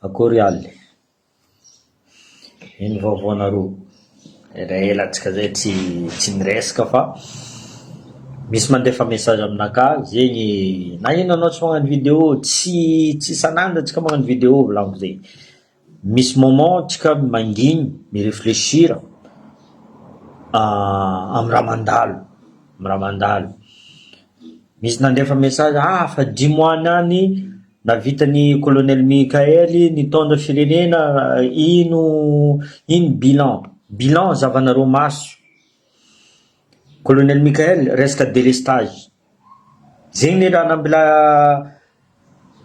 Akory aly. Ino vaovao anareo? Elaela antsika zay tsy niresaka fa misy mandefa message aminaka zegny na ino anao tsy magnano vidéo tsy isan'andro antsika magnano vidéo volagno zay. Misy moment antsika mangigny miréfléchir amy raha mandalo. Misy nandefa message fa 10 mois niany navitan'ny colonel Mikaely nitondra firenena ino bilan zavanareo maso. Colonel Mikael resaka délestage zegny le raha nambila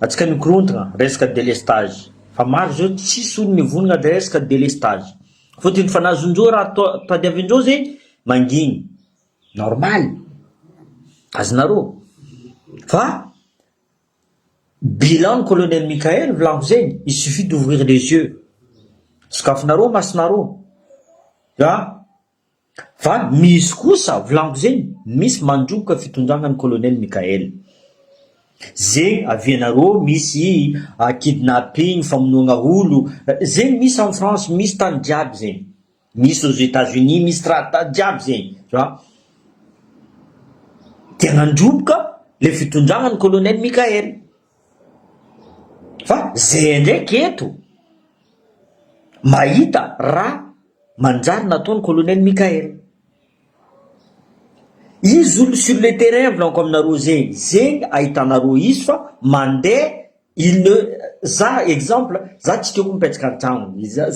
atsika nikorontana resaka délestage fa maro zao tsisy olo nivonana resaka délestage fôtiny fa nazondreo raha tadiavindreo zegny mangigny normal azonareo fa bilan colonel Mikael volagno zegny il suffit d'ouvrir les yeux sokafinareo masonareo fa misy kosa volagno zegny misy mandroboka fitondrangan'ny colonel Mikael zegny avianareo misy kidnapping famonoana olo zegny misy en France misy tany jiaby zegny misy aux États-Unis misy tany jiaby zegny dia nandroboka le fitondrangan'ny colonel Mikael fa zay ndraiky eto mahita raha manjary nataon'ny colonel Mikael izy olo sur le terrain volaniko aminareo zegny ahitanareo izy fa mandeha za exemple za tsy tiako mipetraka an-tragno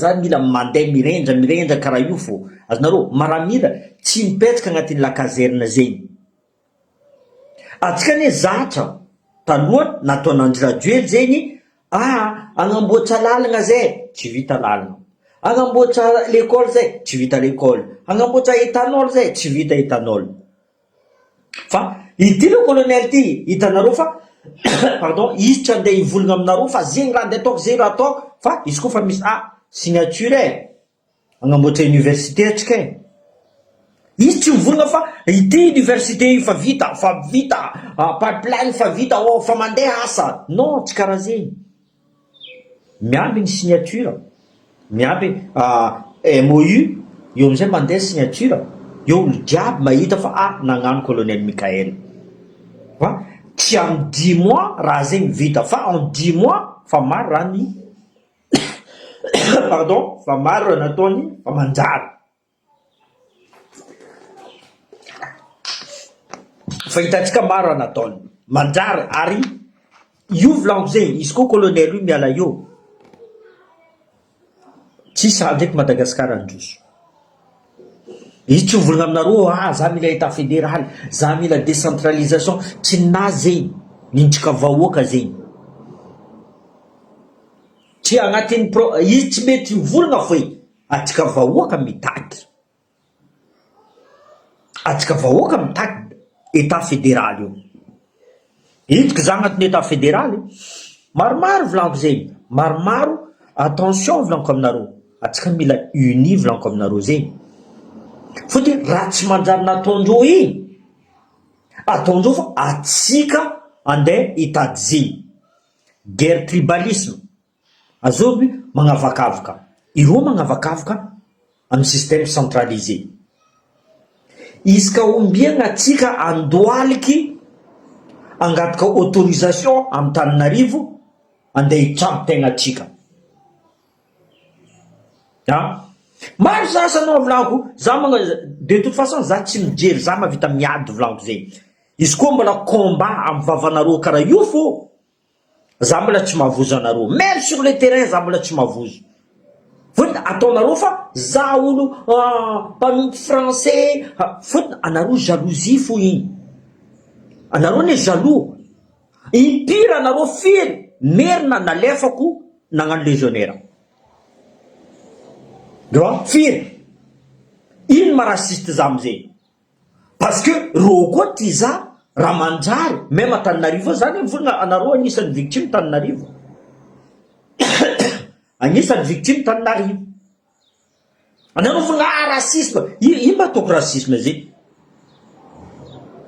za mila mandeha mirendra karaha io fô azonareo maramila tsy mipetraka agnatin'ny la caserne zegny atsika ne zatra taloha nataon'Andry Rajoely zegny agnamboatra lalagna zay tsy vita lalagna agnamboatra l'école zay tsy vita l'école agnamboatra éthanol zay tsy vita éthanol fa ity le colonel ty hitanareo fa pardon izy tsy andeha hivolagna aminareo fa zegny raha andeha ataoko zegny raha ataoko fa izy koa fa misy signature agnamboatra université atsika izy tsy mivolagna fa ity université io fa vita pipeline fa vita fa mandeha asa non tsy karaha zegny miamby ny signature miamby MOU eo amizay mandeha signature eo olo jiaby mahita fa nagnano colonel Mikael fa tsy amy 10 mois raha zegny vita fa en 10 mois fa maro raha ny pardon fa maro raha nataony fa manjary fa hitantsika maro raha nataony manjary ary io volaniko zegny izy koa colonel io miala eo tsisy raha ndraiky Madagasikara androso izy tsy mivolagna aminareo za mila état fédéral za mila décentralisation tsy ninazy zegny nintsika vahoaka zegny tsy agnatin'ny izy tsy mety mivolagna foe atsika vahoaka mitaky état fédéral io itako za agnatin'ny état fédéral maromaro volaniko zegny maromaro attention volaniko aminareo atsika mila uni volaniko aminareo zegny fôtiny raha tsy manjary nataondreo igny ataondreo fa atsika andeha hitady zegny guerre tribalisme azoby magnavakavaka ireo magnavakavaka amin'ny système centralisé izy ka ombiagna atsika andoaliky angataka autorisation amin'ny Tananarivo andeha hitrabo tegna atsika maro sasanao volaniko de toute façon za tsy mijery za mavita miady volaniko zegny izy koa mbola combat amy vavanareo karaha io fô za mbola tsy mahavozo anareo même sur le terrain za mbola tsy mahavozo fôtiny ataonareo fa za olo mpanompo français fôtiny anareo jalousie fo igny anareo ne jaloux impire anareo firy merina nalefako nagnano légionnaire firy ino marasiste za amizay parce que reo koa ty za raha manjary même Antananarivo zany mivolagna anareo anisan'ny victime Tananarivo anisan'ny victime Tananarivo anareo volagna racisme ino mba ataoko racisme zay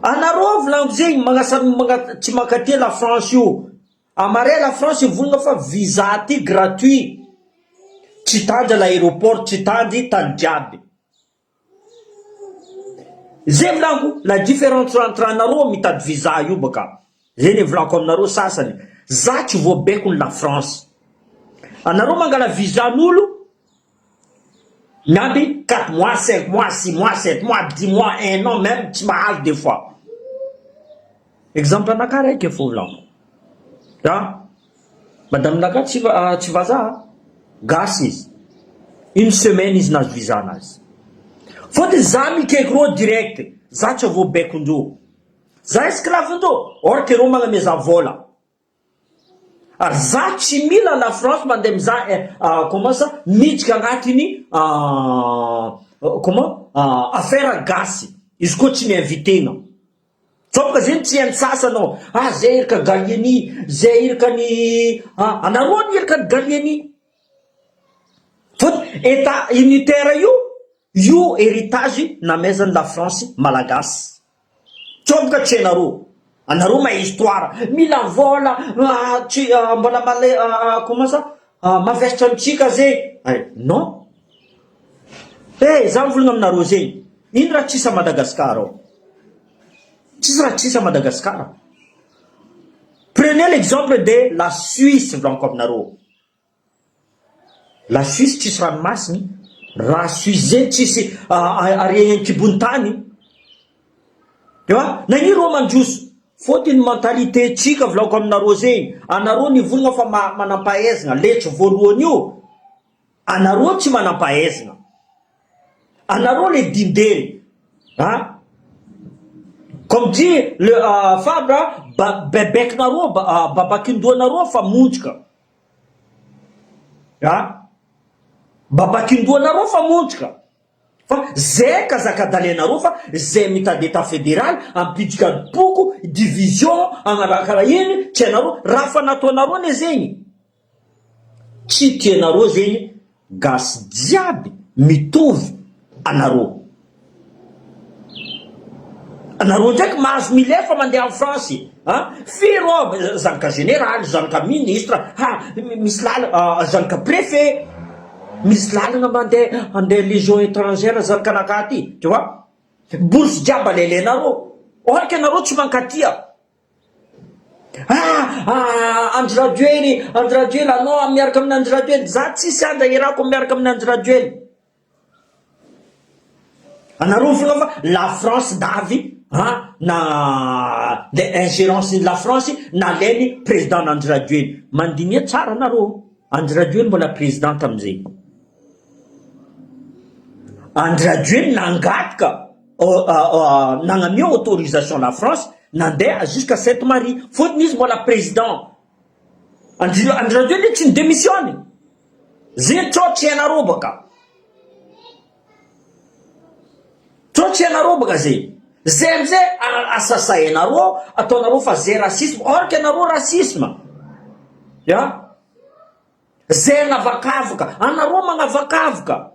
anareo volaniko zegny tsy mankatia la France io amare la France volagna fa visa ty gratuit, tsy tandy l'aéroport, tsy tandy tany jiaby. Zay volaniko la différence entre anareo mitady visa io baka. Zay ne volaniko aminareo sasany. Za tsy voabekony la France. Anareo mangala visa n'olo miamby 4 mois, 5 mois, 6 mois, 7 mois, 10 mois, 1 an même, tsy mahazo des fois. Exemple anaka raiky fo volaniko. Madame naka tsy vazaha gasy izy. Une semaine izy nazo visa anazy. Fôtony za mikaiky rô direct, za tsy voabekondreo. Za esclavendreo, or que rô magname za vola. Ary za tsy mila la France mandeha mizaha comment ça miditra agnatiny comment affaire gasy. Izy koa tsy niinvitena. Tsôpaka zay tsy hainy sasanao. Zay iraka Gallieni, zay iraka ny anareo ny iraka Gallieni. Fôtony état unitaire io héritage namezany la France malagasy. Tsôpaka tsy hainareo. Anareo ma histoire mila vola mbola comment ça mavesatra amitsika zay. Non. Za mivolagna aminareo zegny. Ino raha tsisa Madagascar ao? Tsisy raha tsisa Madagascar. Prenez l'exemple de la Suisse volaniko aminareo. La Suisse tsisy ranomasiny. Raha Suisse zay tsisy aregnany kibony tany. Nagnino rô mandroso? Fôtiny mentalité tsika volaniko aminareo zegny. Anareo nivolagna fa manampahaizana. Letry voalohany io, anareo tsy manampahaizana. Anareo le dindery. Comme dit le Fabre, bebekinareo, babakindoanareo fa montrika. Babakindoanareo fa montrika. Fa zay kazakadalenareo fa zay mitady état fédéral ampidika boko division agnaraka iny tsy hainareo raha fa nataonareo ne zegny. Tsy tianareo zegny gasy jiaby mitovy anareo. Anareo ndraiky mahazo milefa mandeha en France. Firy zanaka général, zanaka ministre, misy lala zanaka préfet. Misy lalana mandeha légion étrangère zanaka anaka ty, tu vois? Bourse jiaby alelenareo. Ohatra anareo tsy mankatia. Andry Rajoely anao miaraka amin'ny Andry Rajoely. Za tsisy anda irako miaraka amin'ny Andry Rajoely. Anareo mivolagna fa la France davy na ingérence la France nalainy président Andry Rajoely. Mandinia tsara anareo. Andry Rajoely mbola président amizay. Andry Rajoely nangataka nagnamia autorisation la France nandeha jusqu'à Sainte-Marie. Fôtony izy mbola président. Andry Rajoely tsy démissionne. Zay tsy hainareo baka. Tsy hainareo baka zay. Zay amizay asasainareo ataonareo fa zay racisme. Or que anareo racisme. Zay agnavakavaka. Anareo magnavakavaka.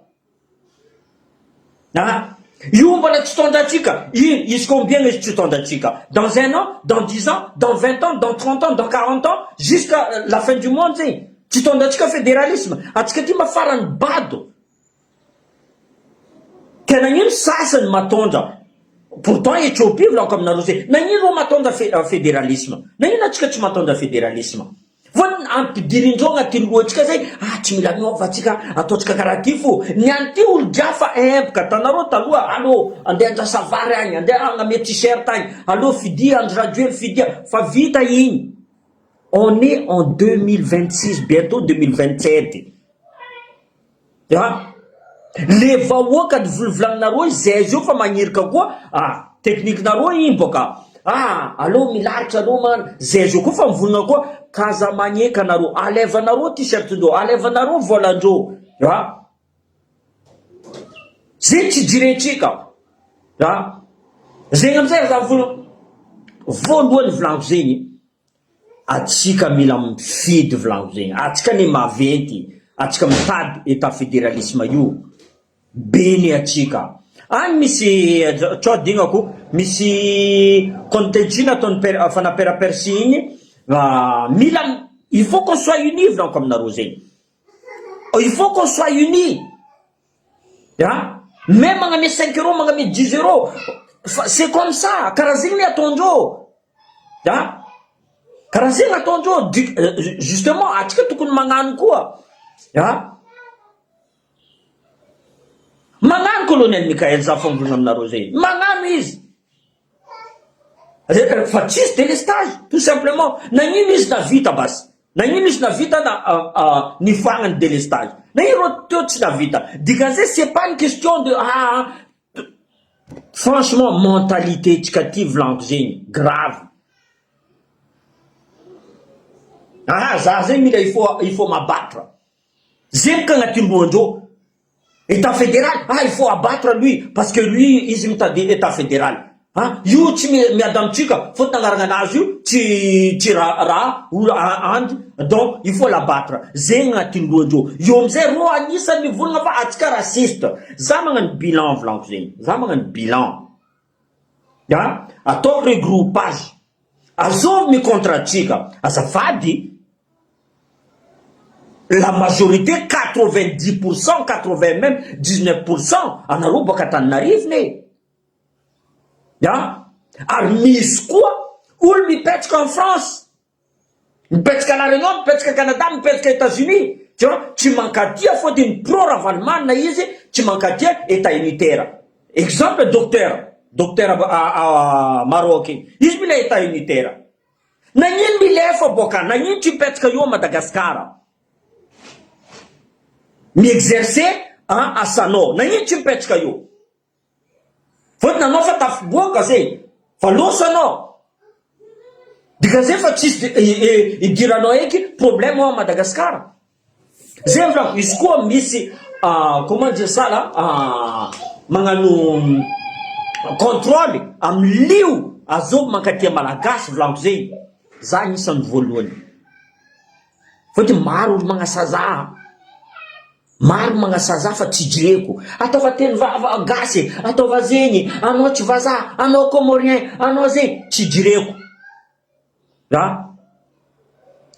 Io mbola tsy tondratsika. Izy combien izy tsy tondratsika? Dans 1 an, dans 10 ans, dans 20 ans, dans 30 ans, dans 40 ans, jusqu'à la fin du monde zegny. Tsy tondratsika fédéralisme. Atsika ty mafarany bado. Ka nagnino sasany matondra? Pourtant Éthiopie volaniko aminareo zay. Nagnino rô matondra fédéralisme? Nagnino atsika tsy matondra fédéralisme? Fôtony ampidirindreo agnatin'ny lohantsika zay, tsy mila miova atsika ataotsika karaha ty fo. Niany ty olo giafa empaka tanareo taloha, allô andeha andrasa vary agny, andeha agname t-shirt agny, allô fidia Andry Rajoely fidia, fa vita igny. On est en 2026, bientôt 2027. Le vahoaka volagninareo zay io fa magnirika koa teknikinareo igny boka. Allô milaritra anao man, zay io koa fa mivolagna koa kaza magneka anareo, alevanareo t-shirtndreo, alevanareo volandreo. Zay tsy jirentsika. Zegny amizay za voalohany volaniko zegny, atsika mila mifidy volaniko zegny, atsika ne maventy, atsika mitady état fédéralisme io. Beny atsika. Any misy tso dignako misy contentina ataony fanapera Persie igny il faut qu'on soit unis, comme Narosé. Il faut qu'on soit unis. Même on a 5 euros, on a 10 euros. C'est comme ça. Karazini à ton dos. Karazini à ton dos. Justement, à ce que tu connais mangan quoi. Mangan colonel Michael Zafon Narosé. Mangan is. Fatis délestage, tout simplement. Nani mis na vita bas. Nani mis na vita na ni fangan délestage. Nani rotot na vita. Digazé, c'est pas une question de franchement mentalité éducative langzine grave. Il faut m'abattre. Zem quand tu m'onjo. État fédéral, il faut abattre lui parce que lui il t'a dit état fédéral. You tu madame Tika, faut donc il faut l'abattre. Zenga tingojo. Yomze roa nisa mi vunga va atika raciste. Zamangan bilan flanqué. Zamangan bilan. A top regroupage. Azov mi contre Tika. Azafadi. La majorité, 90%, 80 même, 19%, en Aruba Katan n'arrive, Armis quoi? Où mi pète qu'en France? Mi pète qu'à la Réunion, mi pète qu'au Canada, mi pète qu'aux États-Unis. Tu vois, tu manques à dire, faut une pro-ravalement, tu manques à dire, état unitaire. Exemple, docteur à Marocain. Il est état unitaire. Nanyin mi lève boka, nanyin tu pète qu'au Madagascar. Mi exercer à Sano. Nanyin tu pète qu'au. Faut na non fa taf boka c'est fa losono digaze fa tis e dirano eki problème à Madagascar zemvla isko misi comment dire ça là mangano contrôle am liu azob makati malagas vlamzei za ni san volohany faut maro mga saza maro mga saza fa tsy direko atova teny vava gasy atova zegny anao tsy vaza anao comorien anao zegny tsy direko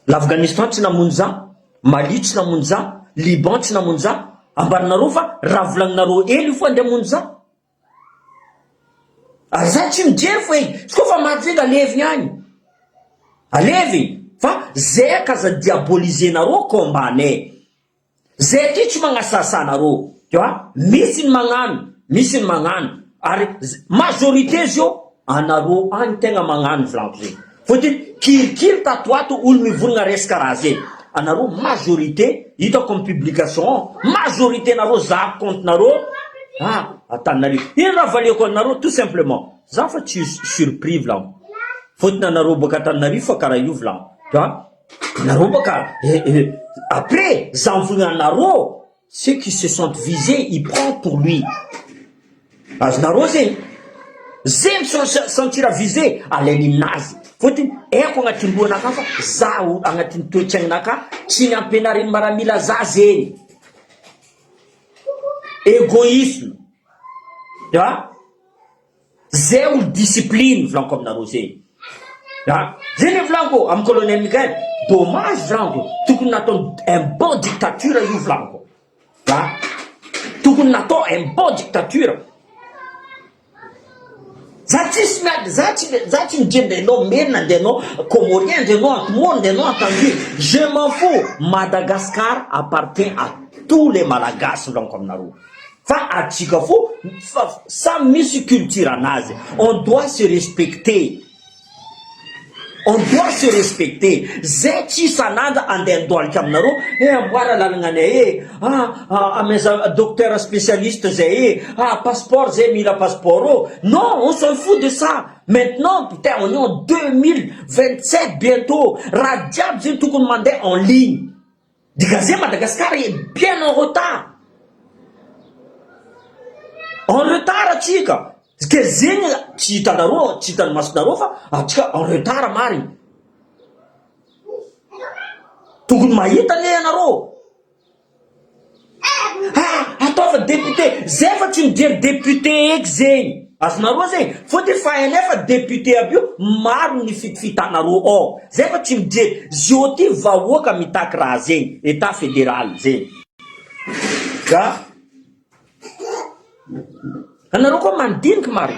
l'Afghanistan tsy namonjy za Mali tsy namonjy za Liban tsy namonjy za ambaninareo fa raha volagninareo ely fo andeha hamonjy za za tsy mijery fo tsy koa fa maty zegny alevy agny alevy fa zay kaza diabolisenareo combanay zay ty tsy magnasasanareo tu vois misy ny magnano ary majorité zio anareo any tegna magnano vlanko zegny fotiny kirikiri tatoato olo mivolagna resaka raha zegny anareo majorité hita comme publication majorité nareo za compte nareo atanareo ino raha valiako anareo tout simplement za fa tsy surpris vlanko fotiny anareo boka atanareo fa karaha io vlanko tu vois nareo boka après Zanvunanaro, ceux qui se sentent visés, ils prennent pour lui. Aznarosé, zem se sentir visé à l'élinazi. Faut-il, qu'on a timbo naka, zaou, on a timto tchenaka, china penarin maramila zazé. Égoïsme. Tu vois? Zéou discipline, flanc comme narosé. Zéné Flanco, am colonel Miguel, dommage Flanco, tout qu'on attend un bon dictature à you Flanco. Tout qu'on attend un bon dictature. Zati des noms, mena des noms, comoriens des noms, tout le monde des noms entendu. Je m'en fous. Madagascar appartient à tous les Malagasy Flanco comme Naru. Fa à Chikafo, sans multiculture à naze. On doit se respecter. On doit se respecter. Zeti sanada anden doal kamnaro. Amboara lalangane. Mes docteurs spécialistes passeport mila passeport. Non, on s'en fout de ça. Maintenant, putain, on est en 2027 bientôt. Radiab zin tout demandé en ligne. Digazé Madagascar est bien en retard. En retard, chica. Que zeng chitanaro, chitan masnarofa, en retard mari. Tugun maïta naro. Attends, député, zéva tu me dis député exé. azonareo zegny fôtony fa enefa député aby io maro ny fitifitanareo ao zay fa tsy mijery zio ty vahoaka mitaky raha zegny état fédéral zegny ka anareo koa mandiniky mary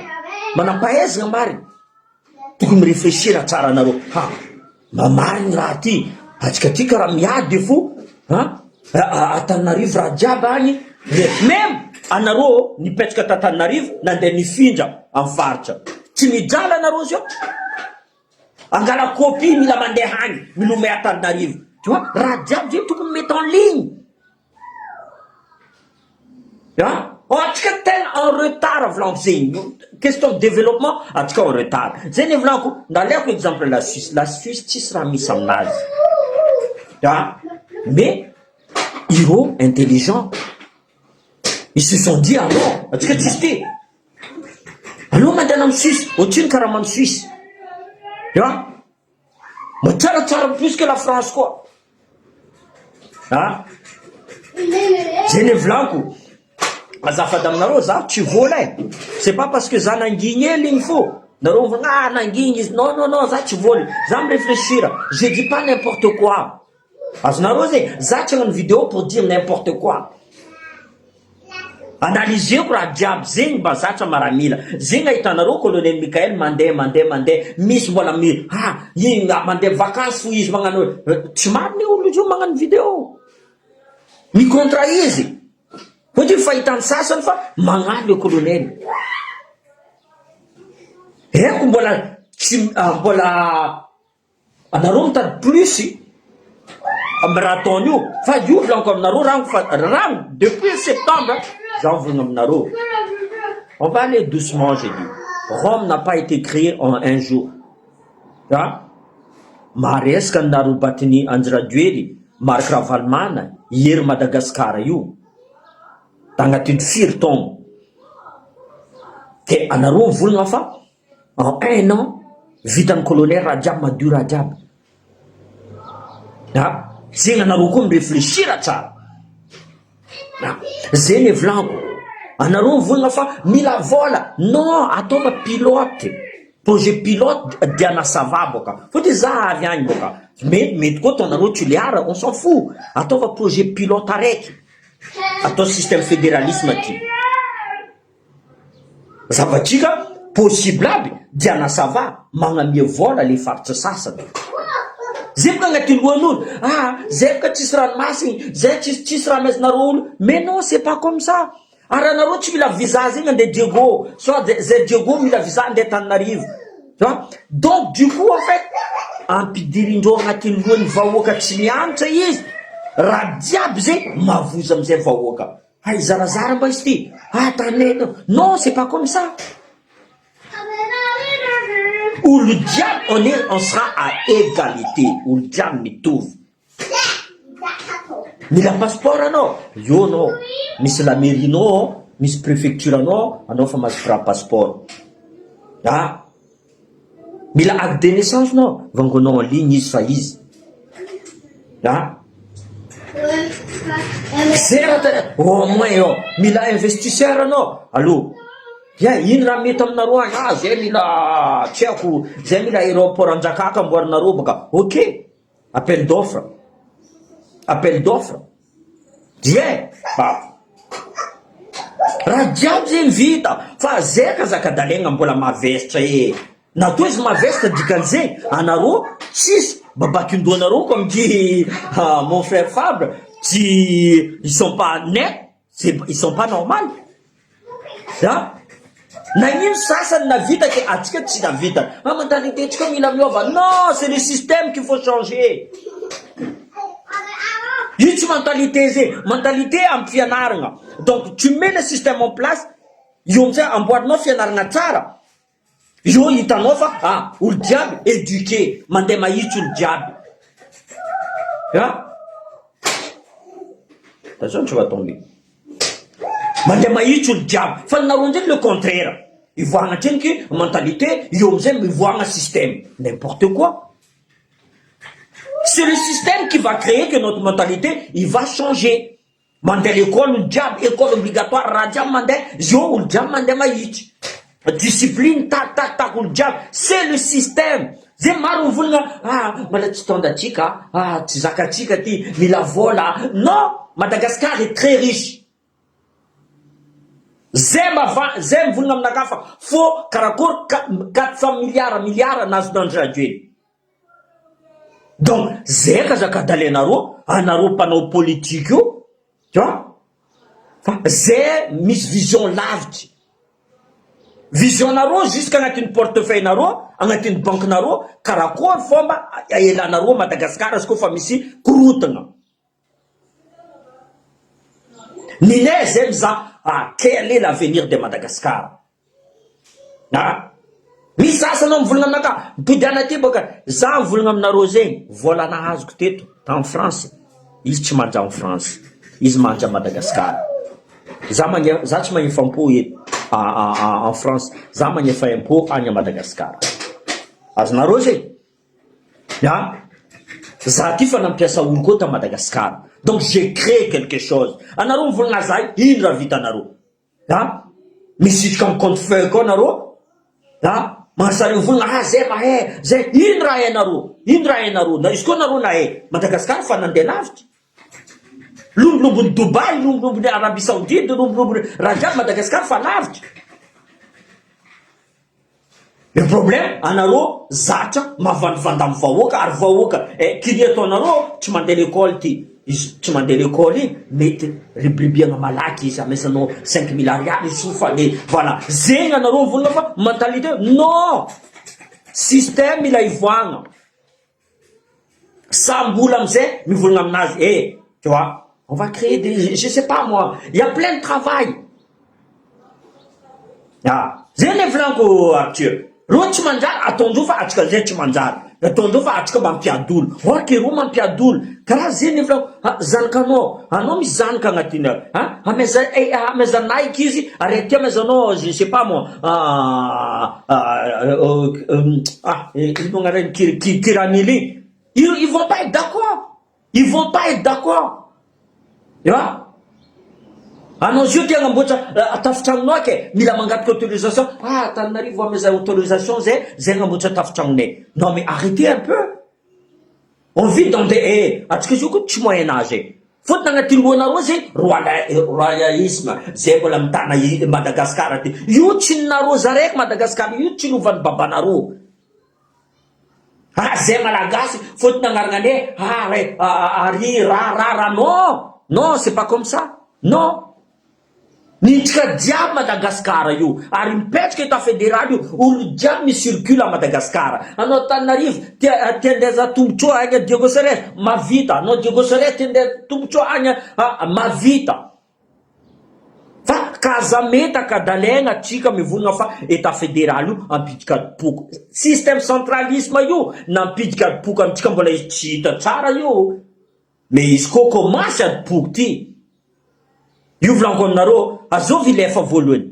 manampahaizana mary tokony miréfléchir tsara anareo mamariny raha ty atsika ty karaha miady fo Antananarivo raha jiaby agny même anareo nipetraka t'Antananarivo nandeha nifindra amin'ny faritra tsy mijala anareo zio angala copie mila mandeha agny milomay Antananarivo tu vois raha jiaby zay tokony mety en ligne atsika tena en retard volako zegny question de développement atsika en retard zay ny volako ndaleako exemple la Suisse tsisy raha misy aminazy mais héros intelligent ils se sont dit alors atsika tsisy ty allo mandana amin'ny Suisse ohatriny karaha mamy Suisse matsaratsara plus que la France koa zay ny volako azafady aminareo za tsy vola c'est pas parce que za nangigny ely igny fo nareo mivona nangigny izy non za tsy vola za miréfléchir je dis pas n'importe quoi azonareo zegny za tsy hagnano vidéo pour dire n'importe quoi analyseko raha jiaby zegny mba zatra maramila zegny ahitanareo colonel Michael mandeha misy mbola iny mandeha vacances fo izy magnano tsy mariny olo io magnano vidéo micontra izy fotony fahitany sasany fa magnano le colonel eko mbola tsy mbola anareo mitady plus amy raha ataony io fa io volaniko aminareo rano depuis septembre j'en veux aminareo on va aller doucement j'ai dit Rome n'a pas été créé en un jour maresaka nareo batiny Anjirajoely Marc Ravalomanana iery Madagasikara io tagnatin'ny firy taogno ke anareo mivolagna fa en un an vitan'ny colonel raha jiaby madio raha jiaby zegny anareo koa miréfléchir tsara zay ny volaniko anareo mivolagna fa mila vola non ataova pilote projet pilote diana sava boka fotony za avy agny boka mety koa taonareo tuliara on s'en fout ataova projet pilote araiky atao système fédéralisme ty zavatrika possible aby diana sava magnamia vola le faritra sasany zay boka agnaty lohan'olo zay boka tsisy ranomasiny zay tsisy raha maizinareo olo mais non c'est pas comme ça ary anareo tsy mila visa zegny andeha Diego soit zay Diego mila visa andeha Antananarivo donc du coup en fait ampidirindreo agnatin'ny lohany vahoaka tsy mianatra izy raha jiaby zay mavoza amizay vahoaka zarazara mba izy ty tanena non c'est pas comme ça olo jiaby on sera à égalité olo jiaby mitovy mila passeport anao io anao misy la mairie anao misy préfecture anao fa mahazo passeport mila acte de naissance anao vangonao en ligne izy fa izy au moins mila investisseur anao allo ino raha mety aminareo agny zay mila tsy haiko zay mila aéroport Anjakaka amboarinareo baka ok appel d'offre raha jiaby zegny vita fa zay kazakadalegna mbola mavesitra natao izy mavesitra dikan'zegny anareo tsisy babakin-doanareo comme dit mon frère Fabre ils sont pas nets ils sont pas normaux nagnino sasany navita ke atsika tsy navita mentalité tsika mila miova non c'est le système qu'il faut changer io tsy mentalité zay mentalité amin'ny fianaragna donc tu mets le système en place io amizay amboarinao fianaragna tsara io hitanao fa olo jiaby éduqué mandeha mahitsy olo jiaby attention tu vas tomber mandeha mahitsy olo jiaby fa nareo ndraiky le contraire ivoagna treniky mentalité io amizay mivoagna système n'importe quoi. C'est le système qui va créer que notre mentalité, il va changer. Mandel l'école, le diable, école obligatoire, radiam mandel, jo, le diable mandel maïch. discipline tak olo jiaby, c'est le système. Zay maro volagna mala tsy tondatsika tsy zakatsika ty mila vola. Non, Madagascar est très riche. Zay mivolagna aminaka fa fô karakory 400 milliards nazonandry radio. Donc zay ka zakadalenareo, anareo mpanao politique io, tu vois, fa zay misy vision lavitra. Vision-nareo jusqu'à agnatin'ny portefeuille-nareo, agnatin'ny banque-nareo, karakory fomba aelanareo Madagascar izy koa fa misy korontagna. Ninay zay mizaha quel est l'avenir de Madagascar. Misy sasana mivolagna aminaka, mipodiana ty boka, za mivolagna aminareo zegny, vola nahazoko teto en France, izy tsy manja en France, izy manja Madagascar. Za tsy magnefa impôt eto en France, za magnefa impôt agny Madagascar. Azonareo zegny? Za ty fa nampiasa olo koa ta Madagascar. Donc j'ai créé quelque chose. Anareo mivolagna zay, ino raha vitanareo? Misitrika amin'ny compte feuille koa anareo? Magnasary mivolagna zay mahay, zay ino raha hainareo? Ino raha hainareo? Na izy koa nareo nahay Madagascar fa nandeha lavitra. Lombolobon'ny Dubaï, lombolobon'ny Arabie Saoudite, lombolobon'ny raha jiaby Madagascar fa lavitra. Le problème, anareo zatra mavandivanda amin'ny vahoaka, ary vahoaka kiny ataonareo tsy mandeha l'école ty. Izy tsy mandeha l'école igny, mety ribribiagna malaky izy, amezanao 5 000 ariary izy fa le voilà. Zegny anareo mivolagna fa mentalité, non! Système ila ivoagna. Sambola amizay mivolagna aminazy, tu vois, on va créer des, je sais pas moi, il y a plein de travail. Zegny le volanko Arthur. Reo tsy manjary, ataondreo fa atsika zay tsy manjary. Ataondreo fa atsika mampiadolo. Or ke reo mampiadolo. Karaha zegny le volanko, zanakanao, anao misy zanaka agnatiny amezanaiky izy, ary aty amezanao, je sais pas moi, ino agnarany kiranily. Ils vont pas être d'accord. Ils vont pas être d'accord. Tu vois? Anao zio tia agnamboatra tafitragnonao ke, mila mangataka autorisation. Tananarivo ameza autorisation zay agnamboatra tafitragnonay. Non mais arrêtez un peu. On vit dans des atsika zio koa tsy moyen âge. Fotony agnatin'ny lohanareo zay royalisme, zay mbola mitana Madagascar aty. Io tsy ninareo zaraiky Madagascar, io tsy novan'ny babanareo. Zay malagasy, fotony agnarana ary ra, non, c'est pas comme ça. Non. Nintsika diable Madagascar io, ary mipetraka état fédéral io, olo diable misircule à Madagascar. Anao Tananarivo tiandeza tombotsoa agny Diego Serres, mavita. Anao Diego Serres tiandeza tombotsoa agny mavita. Fa kazametaka dalaigna atsika mivolagna fa état fédéral io ampidika poko. Système centralisme io nampidika poko amitsika mbola izy tsy hita tsara io. Mais izy koa komasy adipoko ty. Io volanko aminareo, azovy ilefa voalohany.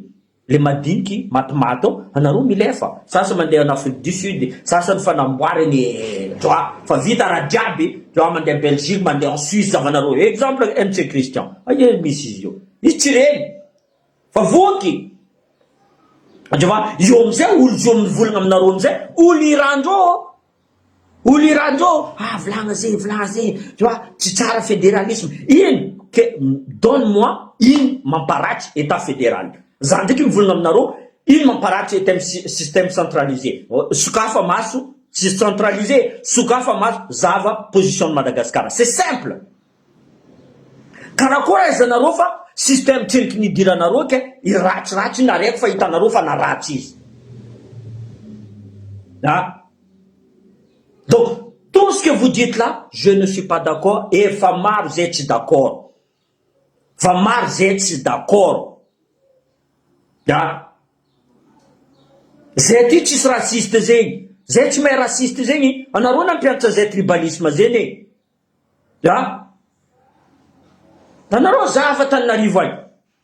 Le madiniky matimaty ao, anareo milefa. Sasany mandeha en Afrique du Sud, sasany fanamboariny, tu vois, fa vita raha jiaby, tu vois, mandeha Belgique, mandeha en Suisse, zavanareo. Exemple, MC Christian. Aia misy izy io. Izy tsy reny. Fa voky. Tu vois, io amizay, olo zio mivolagna aminareo amizay, olo irandreo. Olo irandreo, volagna zay, tu vois, tsy tsara fédéralisme. Ino? Donne-moi une mamparatry état fédéral. Za ndraiky mivolagna aminareo, ino mamparatry système centralisé. Sokafa maso, centralisé, sokafa maso, zava position de Madagascar. C'est simple. Karakory aizanareo fa système tseniky nidiranareo ke iratsiratsy naraiky fa hitanareo fa naratsy izy. Donc, tout ce que vous dites là, je ne suis pas d'accord et fa maro zay tsy d'accord. Fa maro zay tsy d'accord. Zay ty tsisy raciste zegny. Zay tsy mahay raciste zegny. Anareo nampianatra zay tribalisme zegny. Anareo za afa Tananarivo agny.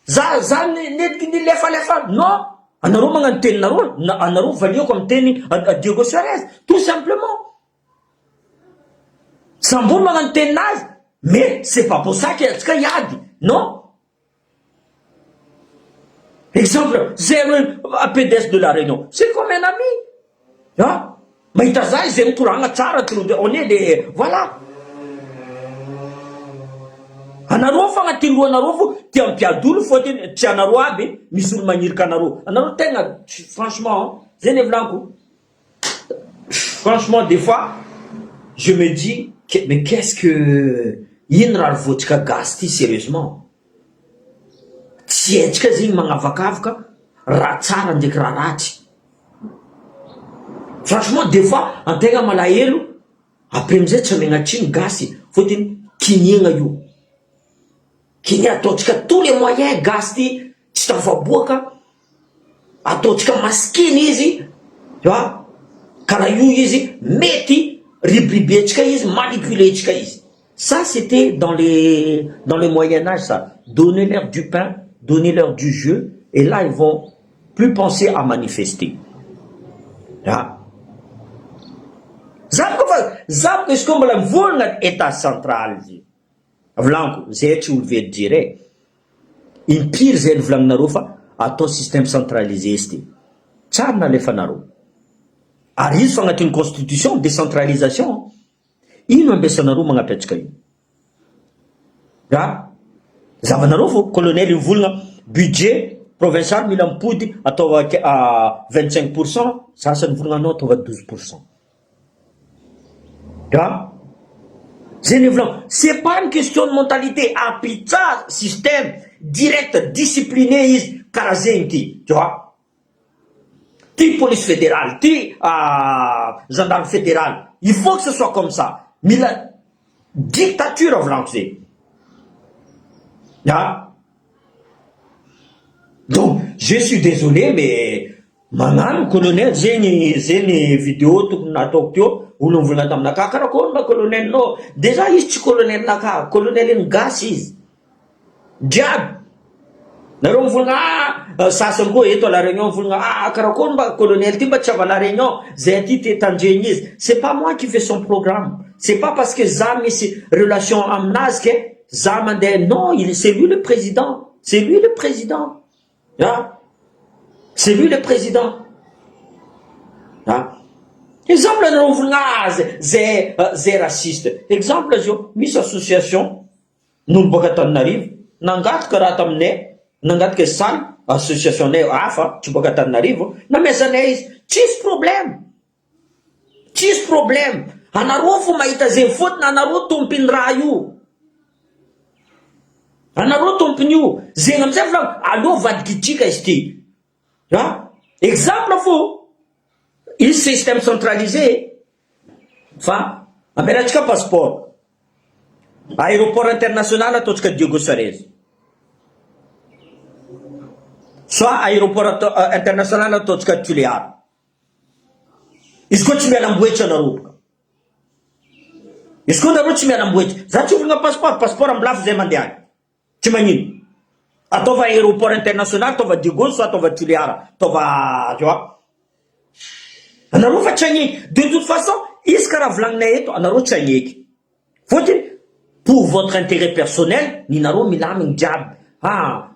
Za netiky nilefalefa. Non. Anareo magnano teninareo. Anareo valiako amin'ny teny Diego Serres. Tout simplement. Samboly magnano teninazy. Mais c'est pas pour ça que atsika iady. Non. Exemple, zéro à PDS de la Réunion. C'est comme un ami. Hein? Mais il on est des. Voilà. Anaro fangatingo anaro tiam piadoul faut tianaro abe misul manir kanaro. Anaro tenga franchement, zene blanco. Franchement, des fois, je me dis, mais qu'est-ce que Inral Vodka Gasti, sérieusement? Tiedka zing mangavakavka, ratsara ndek rarati. Franchement, des fois, en tenga malaelo, après mzet tsamena chin gasi, faut une kininga you. Kini atotika tous les moyens gasti, titafaboka, atotika maskini izi, tu vois? Karayu izi, meti, ribribechka izi, manipulechka izi. Ça, c'était dans les Moyen-Âge, ça. Donnez-leur du pain, donnez-leur du jeu, et là, ils vont plus penser à manifester. Là. Zap, est-ce qu'on va voir l'État central? Vlanco, c'est ce que je dirais. Une pire zèle vlannarofa, à ton système centralisé. Ça, n'a les fanaro. Arrive sur une constitution, décentralisation. Il ne baisse pas mon appel. Là, Zavanaro, colonel, il budget provincial, Milan Poudi, à 25%, ça, c'est une 12%. Là, c'est pas une question de mentalité. Apita, système direct, discipliné, karazenti, tu vois. Ti police fédérale, ti gendarme fédéral. Il faut que ce soit comme ça. Mais la dictature en français. Donc, je suis désolé, mais madame, colonel, j'ai une vidéo, tout na Tokyo, où l'on veut la dame naka, colonel, non. Déjà, il y a colonel naka, colonel Ngassis. Diable. Naron vulga, ça se go et la réunion vulga, karakon ba colonel, timba chava la réunion, zeti te tangénis. C'est pas moi qui fais son programme. C'est pas parce que Zam est relation amnas que Zam non, c'est lui le président. C'est lui le président. C'est lui le président. Exemple, nous voulons c'est raciste. Exemple, Miss Association, nous ne n'arrive, n'engat que ratamne, n'engat que sal, association ne afa, tu peux gâter n'arrive, non mais ça n'est, tis problème. Tis problème. Anarofu maïta zefot, nanaro tompin rayu. Anaro tompinyu, zengam zeflam, alo vadgitika isti. Exemple, faux. Il système centralisé. Enfin, Amérique passeport. Aéroport international à Toska Diogo Sarez. Soit aéroport international à Toska Tuliar. Est-ce que tu mets l'embouette na route? Est-ce qu'on a route tu mets l'embouette? Ça tu veux un passeport en blaf zemandian. Tu m'as à ton aéroport international, tu vas Diogo, soit tu vas Tuliar. Tu vas, tu vois. De toute façon, faut-il, pour votre intérêt personnel, Ninaro Milam Diab,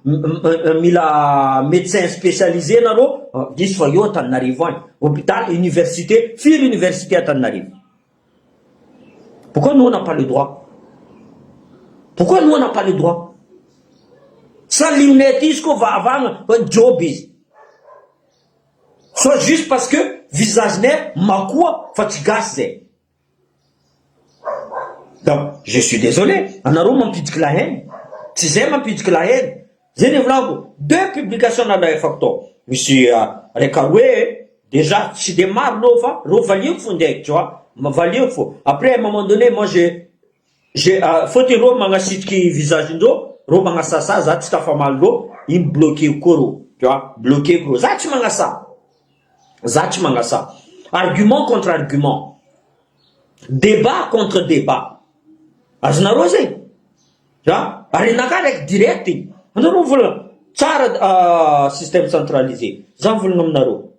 Mila médecin spécialisé, Naro, 10 fois yo t'en arrivant, hôpital, université, fille l'université t'en arrive. Pourquoi nous on n'a pas le droit? Pourquoi nous on n'a pas le droit? Ça l'imnétis qu'on va avoir un jobis. Soit juste parce que visage net, ma quoi, fatigasse. Donc, je suis désolé. En arôme, on peut dire que la haine. Si c'est un peu que la haine. J'ai deux publications dans le facteur. Monsieur Rekawe, déjà, si des marres, value fondé, tu vois. Ma value faut. Après, à un moment donné, moi, j'ai, faut que l'homme m'a site qui visage d'eau, l'homme m'a ça, ça, ça fait mal d'eau, il bloqué au coro, tu vois, bloqué gros. Ça, tu m'as ça. Zachimangasa. Argument contre argument. Débat contre débat. Aznarose. Ja? Arinaka direct. Anaro voulons. Tsara système centralisé. Zan voulons naro.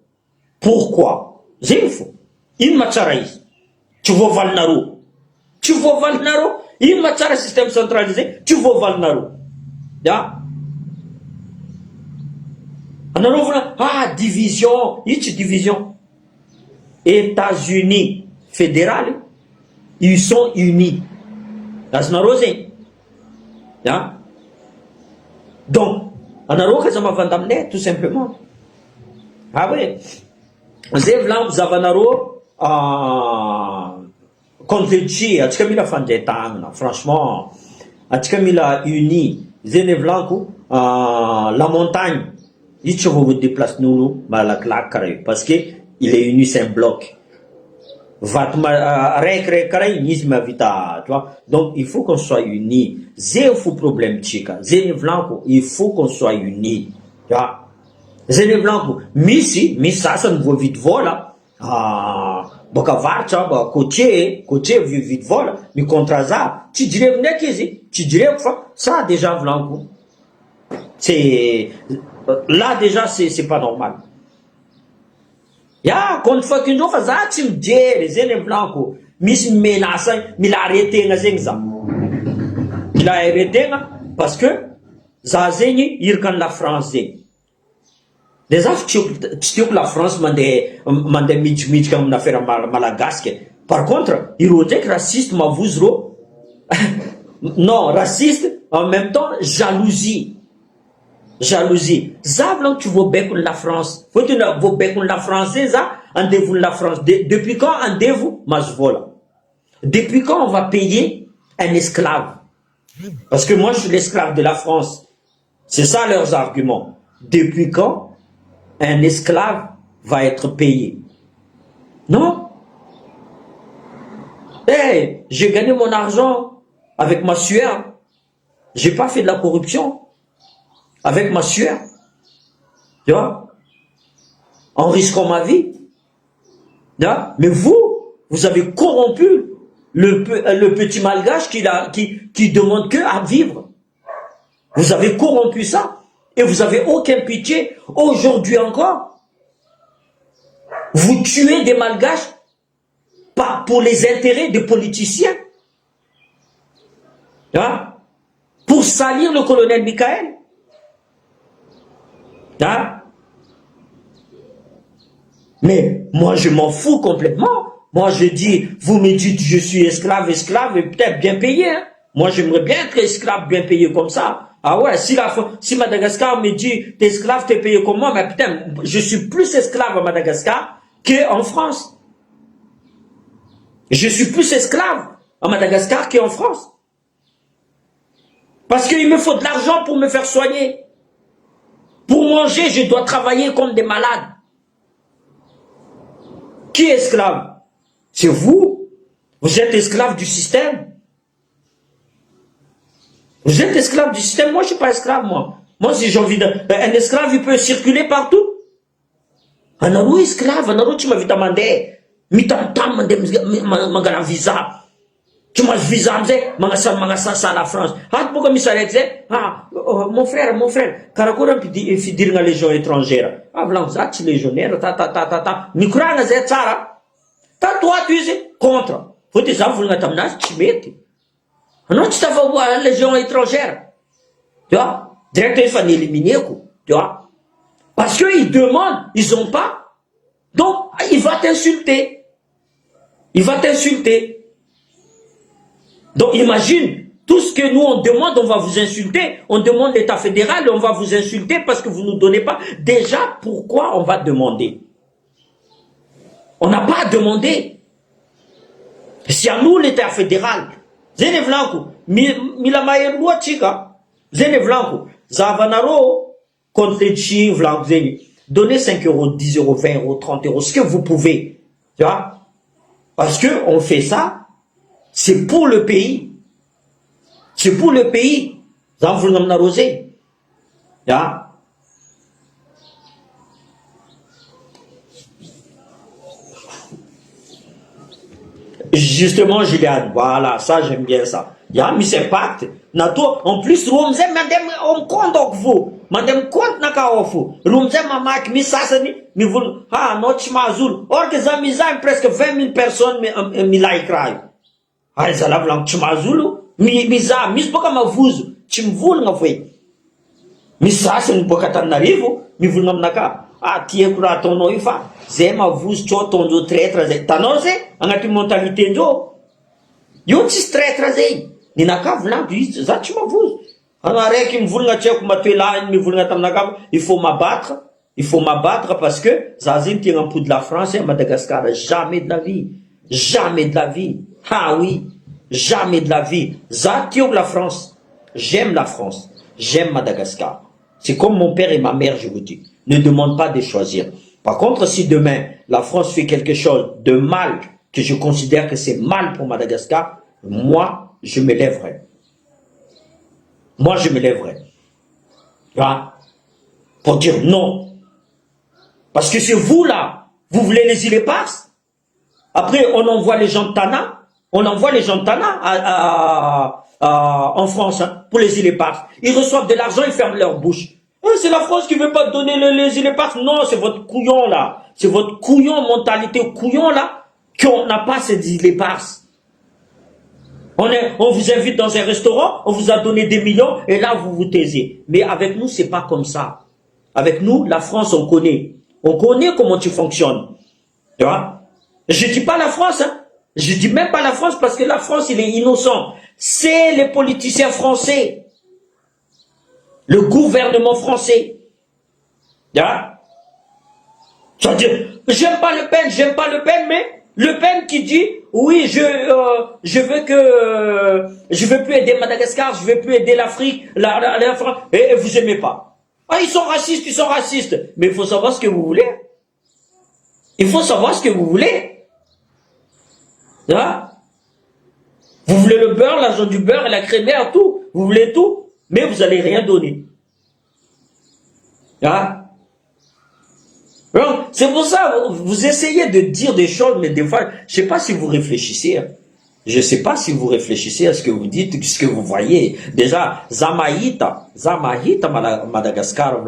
Pourquoi? Zilfo. Il m'a tsaraïs. Tu veux valnaro. Tu veux valnaro. Il m'a tsara système centralisé. Tu veux valnaro. Ja? Division, division. États-Unis fédéral, ils sont unis. Donc, tout simplement. Ah oui. Vous contre Chi, franchement, uni, la montagne, il vous déplace nous, parce que il est uni, c'est un bloc. Donc il faut qu'on soit unis. Zéro problème, chica. Il faut qu'on soit unis. Zéro blanco. Misi, ça ne vaut vite voilà. Bokavarcha, côté vite voilà. Mais contre ça, tu dirais ça déjà blanco. C'est là déjà c'est pas normal. Quand fois qu'une fois ça tu me dis les élèves blancs mis menace mais la arrêté ça il a arrêté parce que ça zeni il quand la France des affaires la France mande mit comme affaire malagasque par contre il était raciste ma vous non raciste en même temps jalousie. Zavlan tu veux bien la France. Faut que tu veux bien la française, en dévou la France. Depuis quand en dévou, voilà. Depuis quand on va payer un esclave? Parce que moi je suis l'esclave de la France. C'est ça leurs arguments. Depuis quand un esclave va être payé? Non. J'ai gagné mon argent avec ma sueur. J'ai pas fait de la corruption. Avec ma sueur, tu vois, en risquant ma vie. Tu vois? Mais vous avez corrompu le petit malgache qui demande que à vivre. Vous avez corrompu ça et vous avez aucun pitié. Aujourd'hui encore, vous tuez des malgaches pas pour les intérêts des politiciens. Tu vois? Pour salir le colonel Michael. Mais moi je m'en fous complètement. Moi je dis, vous me dites je suis esclave et peut-être bien payé. Hein? Moi j'aimerais bien être esclave bien payé comme ça. Ah ouais, si Madagascar me dit t'es esclave, t'es payé comme moi, mais putain, je suis plus esclave à Madagascar qu'en France. Je suis plus esclave à Madagascar qu'en France. Parce qu'il me faut de l'argent pour me faire soigner. Pour manger, je dois travailler comme des malades. Qui est esclave? C'est vous. Vous êtes esclave du système. Vous êtes esclave du système. Moi, je ne suis pas esclave, moi. Moi, si j'ai envie de... Un esclave, il peut circuler partout. Un autre esclave, un autre, tu m'as demandé. Mitantam, un visa. Tu m'as visa, ça la France. Pourquoi mon frère, Karakoram fidir nga légion étrangère. Blanc, tu légionnaire, Mikra nga zet sara. Toi, tu es contre. Faut te savoir, vous n'avez tu mettes. Non, tu t'as voir la légion étrangère. Tu vois? Directement, il faut éliminer, tu vois? Parce qu'ils demandent, ils n'ont pas. Donc, il va t'insulter. Donc imagine, tout ce que nous on demande, on va vous insulter. On demande l'État fédéral, on va vous insulter parce que vous ne nous donnez pas. Déjà, pourquoi on va demander? On n'a pas à demander. C'est à nous l'État fédéral. Zene Blanco, Milamayer Chica, Zene Blanco, Zavanaro, contre les Chi, Blanco, donnez 5 €, 10 €, 20 €, 30 €, ce que vous pouvez. Tu vois? Parce que on fait ça. C'est pour le pays. C'est pour le pays. Justement, Juliane, voilà, ça j'aime bien ça. Mais c'est pacte. En plus, on compte vous. Madame compte na kaofu. Rumze mamak mi sasani mi vul noche mazul. Or que zamizan presque 20 000 personnes mi laikrai. Ça la blanc chimazulu mi za mis boka mavuzu chimvul nga foi. misy zasany miboaka Antananarivo mivolagna aminaka tiako raha ataonao io fa zay mavozotro ataondreo traître zay tanao zay agnaty mentalité ndreo io tsisy traître zay ninaka volagno izy za tsy mavozo araiky mivolagna tsy haiko matoela mivolagna taminaka il faut m'abattre parce que za zegny tia agnapody la France à Madagascar jamais de la vie ah oui jamais de la vie za tiako la France, j'aime la France, j'aime Madagascar. C'est comme mon père et ma mère, je vous dis. Ne demande pas de choisir. Par contre, si demain, la France fait quelque chose de mal, que je considère que c'est mal pour Madagascar, moi, je me lèverai. Moi, je me lèverai. Hein? Pour dire non. Parce que c'est vous, là, vous voulez les îles éparses. Après, on envoie les gens de Tana. On envoie les gens de Tana en France hein, pour les îles éparses. Ils reçoivent de l'argent, ils ferment leur bouche. C'est la France qui ne veut pas donner les îles éparses. Non, c'est votre couillon là. C'est votre couillon, mentalité couillon là, qu'on n'a pas ces îles éparses. On vous invite dans un restaurant, on vous a donné des millions et là vous vous taisez. Mais avec nous, c'est pas comme ça. Avec nous, la France, on connaît. On connaît comment tu fonctionnes. Tu vois? Je dis pas la France, hein. Je dis même pas la France parce que la France, il est innocent. C'est les politiciens français. Le gouvernement français. Hein? C'est-à-dire, j'aime pas Le Pen, mais Le Pen qui dit, oui, je veux plus aider Madagascar, je veux plus aider l'Afrique, la France, et vous aimez pas. Ah, ils sont racistes. Mais il faut savoir ce que vous voulez. Il faut savoir ce que vous voulez. Hein? Vous voulez le beurre, l'argent du beurre et la crémière, tout. Vous voulez tout, mais vous n'allez rien donner. Hein? C'est pour ça, vous essayez de dire des choses, mais des fois, je ne sais pas si vous réfléchissez. Hein. Je ne sais pas si vous réfléchissez à ce que vous dites, ce que vous voyez. Déjà, Zamaïta, Madagascar,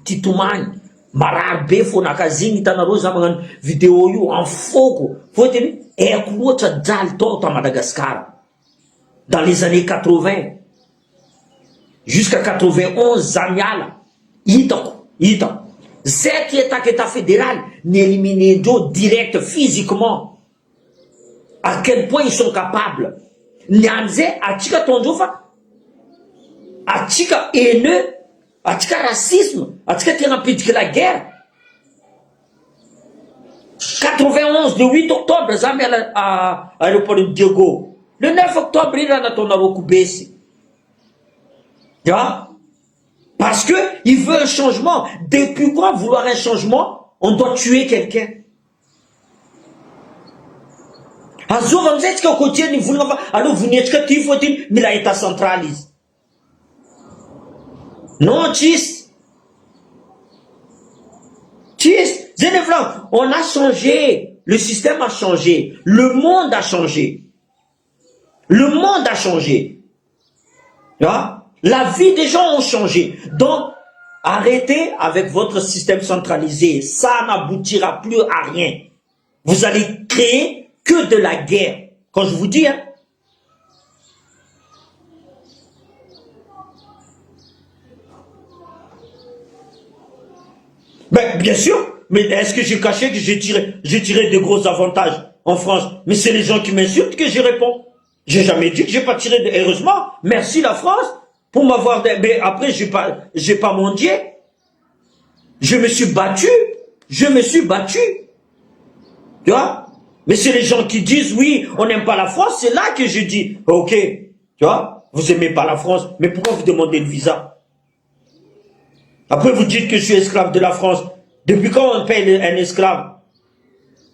Titoumane, Mararbe, Fonakazing, Tanaro, Zamangan, vidéo, en faux. Faut dire, et à Madagascar, dans les années 80, jusqu'à 91, Zamiala, Ita. Cet état fédéral n'élimine direct physiquement. À quel point ils sont capables. Nyanze, Atika Tondoufa, Atika haineux, Atika racisme, Atika thérapeutique de la guerre. 91, le 8 octobre, Zami à l'aéroport de Diego. Le 9 octobre, il a Tonaro Bessi. Tu vois? Parce qu'il veut un changement. Depuis quand vouloir un changement, on doit tuer quelqu'un. Alors vous n'êtes que tu faut dire, mais l'État centralise. Non, Tchis, on a changé. Le système a changé. Le monde a changé. Le monde a changé. Hein? La vie des gens ont changé. Donc, arrêtez avec votre système centralisé. Ça n'aboutira plus à rien. Vous allez créer que de la guerre. Quand je vous dis, hein. Ben, bien sûr. Mais est-ce que j'ai caché que j'ai tiré de gros avantages en France? Mais c'est les gens qui m'insultent que j'y réponds. J'ai jamais dit que j'ai pas tiré de... Heureusement, merci la France. Pour m'avoir... Mais après, j'ai pas mendié. Je me suis battu. Tu vois? Mais c'est les gens qui disent, oui, on n'aime pas la France. C'est là que je dis, ok, tu vois, vous aimez pas la France, mais pourquoi vous demandez le visa? Après, vous dites que je suis esclave de la France. Depuis quand on paye un esclave?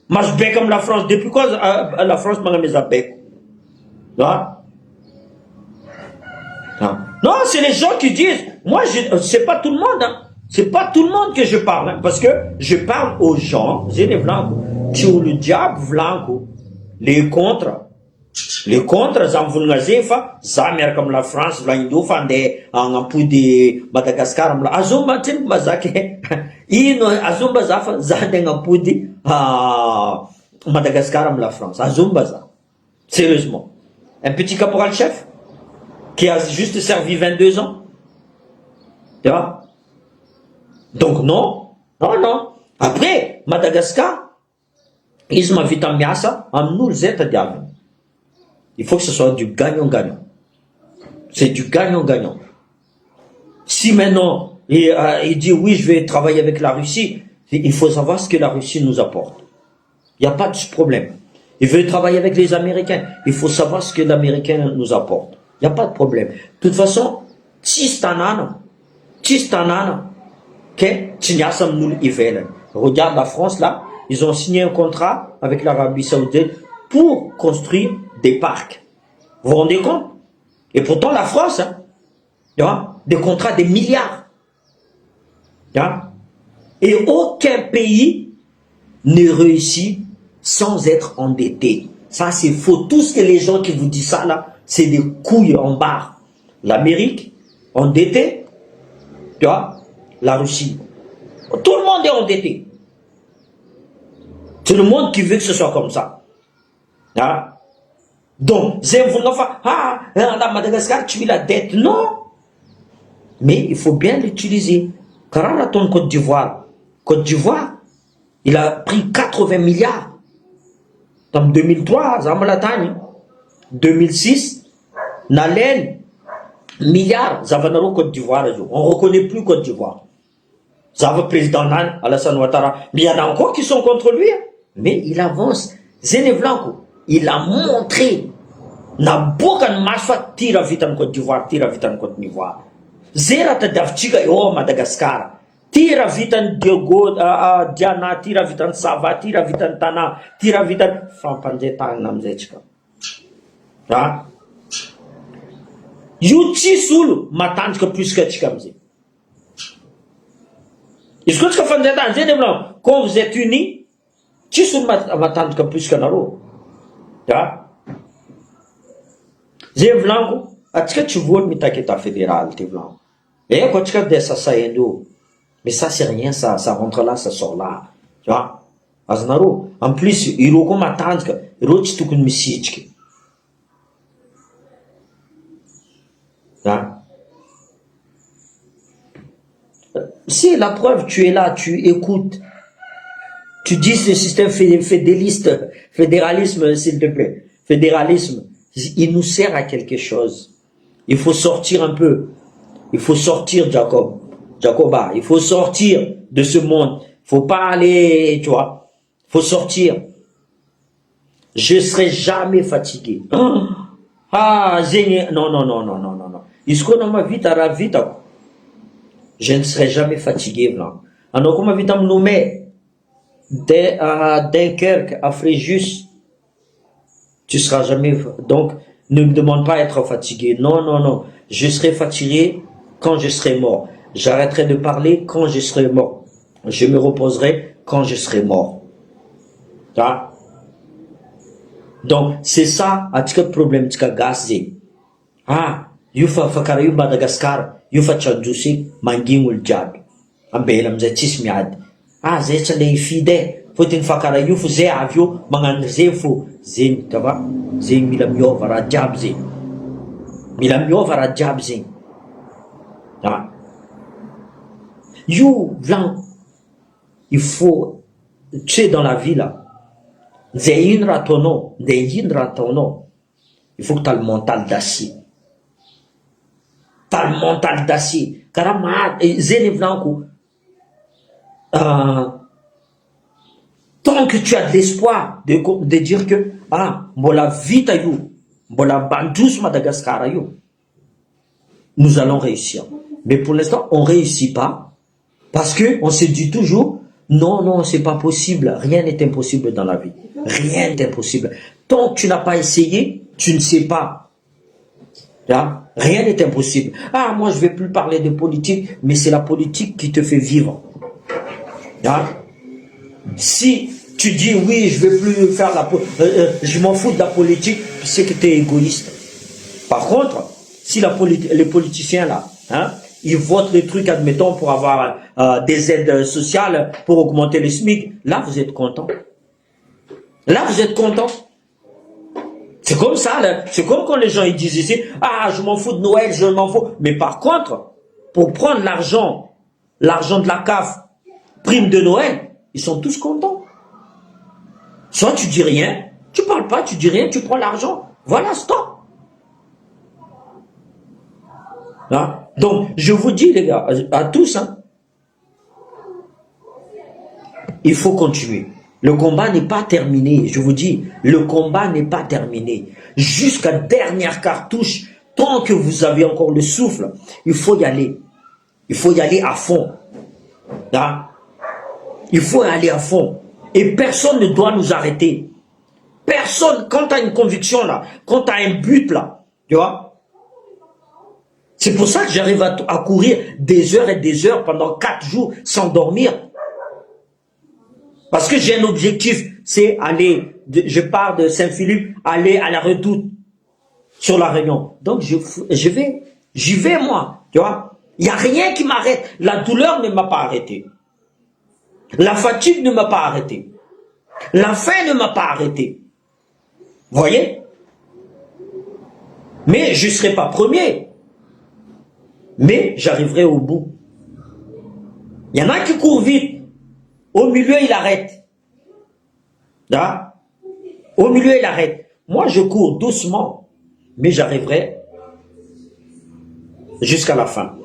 Moi, je bec comme la France. Depuis quand la France m'a mis à bec? Tu vois? Non, c'est les gens qui disent, moi, c'est pas tout le monde, hein. C'est pas tout le monde que je parle, hein, parce que je parle aux gens, j'ai les blancs, tu le diable blanc, les contre, Zamvungazefa, Zamer comme la France, Vlaindo, Fande, en peu de Madagascar, Azumba, Tim Bazake, Azumba Zafa, Zadeng en peu de Madagascar, la France, Azumbaza. Sérieusement. Un petit caporal chef qui a juste servi 22 ans. Tu vois? Donc non, non, non. Après, Madagascar, ils m'invitent à Miasa, à nous les êtres diables. Il faut que ce soit du gagnant-gagnant. C'est du gagnant-gagnant. Si maintenant, il dit oui, je vais travailler avec la Russie, il faut savoir ce que la Russie nous apporte. Il n'y a pas de problème. Il veut travailler avec les Américains, il faut savoir ce que l'Américain nous apporte. Il n'y a pas de problème. De toute façon, Tistanana, regarde la France là, ils ont signé un contrat avec l'Arabie Saoudite pour construire des parcs. Vous vous rendez compte? Et pourtant la France, hein, tu vois, des contrats de milliards. Tu vois? Et aucun pays ne réussit sans être endetté. Ça c'est faux. Tout ce que les gens qui vous disent ça là, c'est des couilles en barre. L'Amérique, endettée, tu vois, la Russie. Tout le monde est endetté. C'est le monde qui veut que ce soit comme ça. Hein? Donc, la Madagascar, tu veux la dette. Non. Mais il faut bien l'utiliser. Car on ton Côte d'Ivoire. Côte d'Ivoire, il a pris 80 milliards. En 2003, Zamalatani. 2006, Nalen, milliards, Zavanaro Côte d'Ivoire. On ne reconnaît plus Côte d'Ivoire. Zava président Nan, Alassane Ouattara. Mais il y en a encore qui sont contre lui. Mais il avance. Zéné Blanco, il a montré. Na bokan masfa tira vitan Côte d'Ivoire, tira vitan Côte d'Ivoire. Zera ta davchiga Madagascar. Tira vitan Diogo, Diana, tira vitan Sava, tira vitan Tana, tira vitan Fampanjeta Namzechka. Tá? Yuti Sulu, Matanska plus que Tchikamzi. Est-ce que tu as fait un zéro blanc? Quand vous êtes unis, tu suis Matanska plus que Naro. Tá? Zé blanc, est-ce que tu vois Mitaketa fédéral, t'es blanc? Et quand tu as des sassayendo, mais ça c'est rien, ça rentre là, ça sort là. Tu vois? Aznaro. En plus, il y a comme Matanska, il y a tout comme Missichki. Hein? Si la preuve, tu es là, tu écoutes, tu dis ce système fédéralisme, s'il te plaît, fédéralisme, il nous sert à quelque chose. Il faut sortir un peu. Il faut sortir, Jacoba, il faut sortir de ce monde. Il faut pas aller, tu vois, il faut sortir. Je serai jamais fatigué. Ah, non, non, non, non, non, non, non. Je ne serai jamais fatigué, blanc. Alors, comment vite me nommer à Dunkerque, à Fréjus, tu seras jamais. Donc, ne me demande pas d'être fatigué. Non, non, non. Je serai fatigué quand je serai mort. J'arrêterai de parler quand je serai mort. Je me reposerai quand je serai mort. Ah. Donc, c'est ça, à quel problème tu as gazé. Ah, Yufa Fakarayu Madagascar, Yufa Tchadjousi, Mangingul Djad. Ambelam Zetismiad. Ah, Zetsa les fide, Fotin Fakarayu, Zé Avio, Mangan Zefo, Zin, Tava, Zin Milamio Varajabzi. Milamio Varajabzi. Ah. You, Blanc, il faut, tu es dans la vie là. Il faut que tu aies le mental d'acier. Tu as le mental d'acier. Car tant que tu as de l'espoir de dire que la vie Madagascar, nous allons réussir. Mais pour l'instant, on ne réussit pas parce qu'on se dit toujours non, non, c'est pas possible. Rien n'est impossible dans la vie. Rien n'est impossible. Tant que tu n'as pas essayé, tu ne sais pas. Là, rien n'est impossible. Ah, moi, je ne vais plus parler de politique, mais c'est la politique qui te fait vivre. Là, si tu dis oui, je ne vais plus faire je m'en fous de la politique, c'est que tu es égoïste. Par contre, si les politiciens là, ils votent les trucs, admettons, pour avoir des aides sociales, pour augmenter les SMIC, là, vous êtes content. Là, vous êtes content. C'est comme ça, là. C'est comme quand les gens ils disent ici, ah, je m'en fous de Noël, je m'en fous. Mais par contre, pour prendre l'argent de la CAF, prime de Noël, ils sont tous contents. Soit tu dis rien, tu parles pas, tu dis rien, tu prends l'argent. Voilà, stop. Hein? Donc, je vous dis, les gars, à tous, hein, il faut continuer. Le combat n'est pas terminé. Je vous dis, le combat n'est pas terminé. Jusqu'à dernière cartouche, tant que vous avez encore le souffle, il faut y aller. Il faut y aller à fond. Hein? Il faut y aller à fond. Et personne ne doit nous arrêter. Personne, quand tu as une conviction là, quand tu as un but là, tu vois, c'est pour ça que j'arrive à courir des heures et des heures pendant 4 jours sans dormir. Parce que j'ai un objectif, c'est aller, je pars de Saint-Philippe, aller à la Redoute, sur la Réunion. Donc j'y vais moi, tu vois. Il n'y a rien qui m'arrête. La douleur ne m'a pas arrêté. La fatigue ne m'a pas arrêté. La faim ne m'a pas arrêté. Vous voyez? Mais je ne serai pas premier. Mais j'arriverai au bout. Il y en a qui courent vite. Au milieu, il arrête. Là, au milieu, il arrête. Moi, je cours doucement. Mais j'arriverai jusqu'à la fin.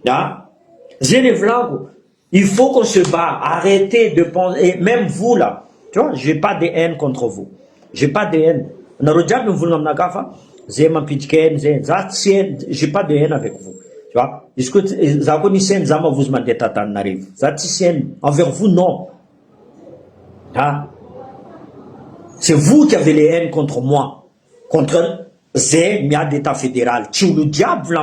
Là, il faut qu'on se bat. Arrêtez de penser. Et même vous, là. Tu vois, je n'ai pas de haine contre vous. Je n'ai pas de haine. J'ai pas de haine avec vous. Tu vois, envers vous, non. Hein? C'est vous qui avez les haines contre moi. Contre l'État fédéral. Tu le diable,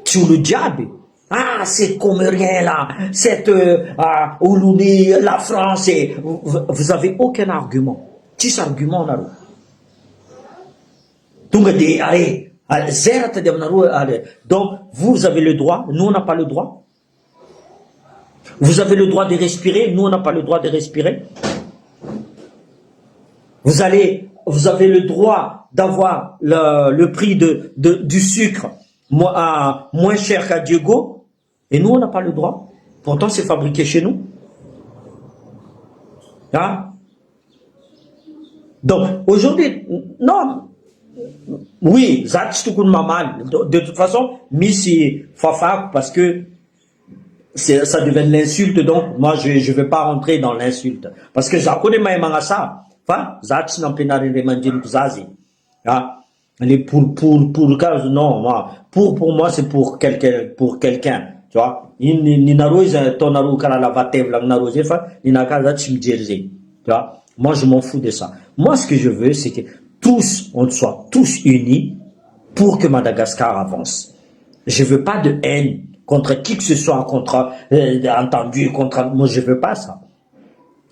tu le diable. Ah, c'est comme rien là. Cette Oulouni, la France. Vous avez aucun argument. Tis argument, Naro. Donc, vous avez le droit, nous on n'a pas le droit. Vous avez le droit de respirer, nous on n'a pas le droit de respirer. Vous avez le droit d'avoir le prix du sucre moins cher qu'à Diego, et nous on n'a pas le droit. Pourtant c'est fabriqué chez nous. Hein? Donc aujourd'hui, non. Oui, de toute façon, Missy Fafak, parce que ça devient l'insulte, donc moi je ne vais pas rentrer dans l'insulte. Parce que ça connaît ça. Enfin, pour le cas, non, moi, pour moi c'est pour quelqu'un, tu vois. Moi je m'en fous de ça. Moi ce que je veux c'est que on soit tous unis pour que Madagascar avance. Je veux pas de haine contre qui que ce soit, contre entendu, contre moi je veux pas ça.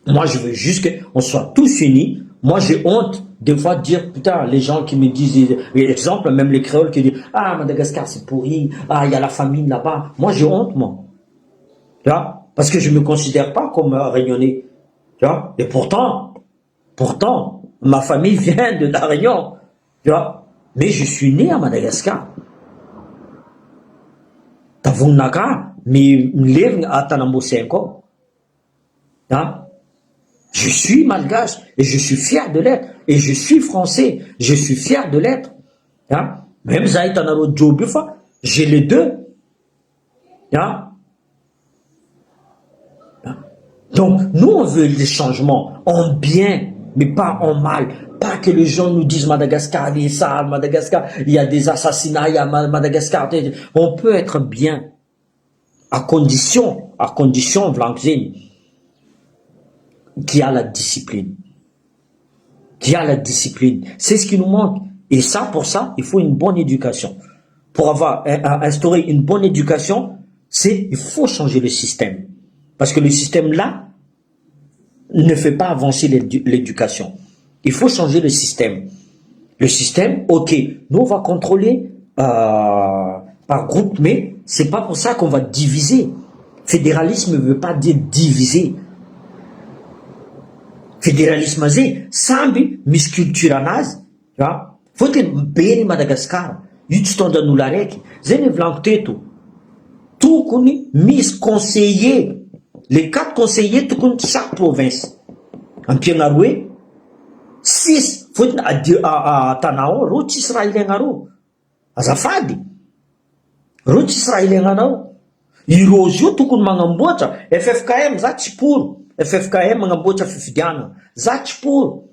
Moi je veux juste qu'on soit tous unis. Moi j'ai honte des fois de dire putain, les gens qui me disent, exemple même les créoles qui disent ah Madagascar c'est pourri, ah il y a la famine là-bas. Moi j'ai honte moi. Tu vois, parce que je me considère pas comme réunionnais. Tu vois, et pourtant ma famille vient de La Réunion, tu vois. Mais je suis né à Madagascar. Tavunaka, mais à Tanambosenko. Je suis malgache et je suis fier de l'être. Et je suis français, je suis fier de l'être. Même Zaïtanaro Djobufa, j'ai les deux. Donc, nous, on veut des changements en bien, mais pas en mal. Pas que les gens nous disent Madagascar, il y a ça, Madagascar, il y a des assassinats, il y a Madagascar. On peut être bien, à condition, Vlankzine, qui a la discipline. Qui a la discipline. C'est ce qui nous manque. Et ça, pour ça, il faut une bonne éducation. Pour avoir instauré une bonne éducation, il faut changer le système. Parce que le système là ne fait pas avancer l'éducation. Il faut changer le système. Le système, ok, nous on va contrôler par groupe, mais c'est pas pour ça qu'on va diviser. Fédéralisme ne veut pas dire diviser. Fédéralisme, c'est sambi misculturanaz, tu vois. Faut que payer Madagascar. io tsy tondran'olo araiky zay ny volaniko teto tokony misy conseiller les 4 conseillers tokony chaque province ampiagna hoe 6 fotony tana ao ro tsisy raha ilaigna ro azafady ro tsisy raha ilaignanao irozy io tokony magnamboatra FFKM za tsy pour FFKM magnamboatra fifidianana za tsy pour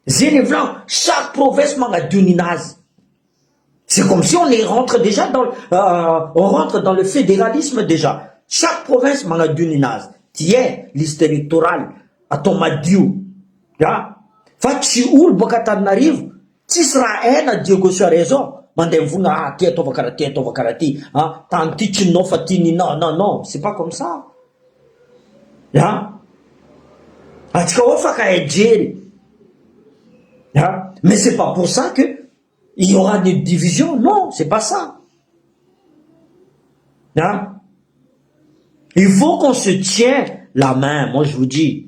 zay ny volaniko chaque province magnadio ninazy. C'est comme si on rentre déjà on rentre dans le fédéralisme déjà. Chaque province magnadio ninazy. Tiens, liste électorale atao madio. Fa tsy olo boka Antananarivo tsisy raha ena Diego Soares zao mandeha mivona ty ataova karaha ty ataova karaha ty tany ty tsy ninao fa ty ninao non c'est pas comme ça. Atsika ao fa ka ejery. Mais c'est pas pour ça que il y aura des divisions. Non, c'est pas ça. Il faut qu'on se tienne la main, moi je vous dis.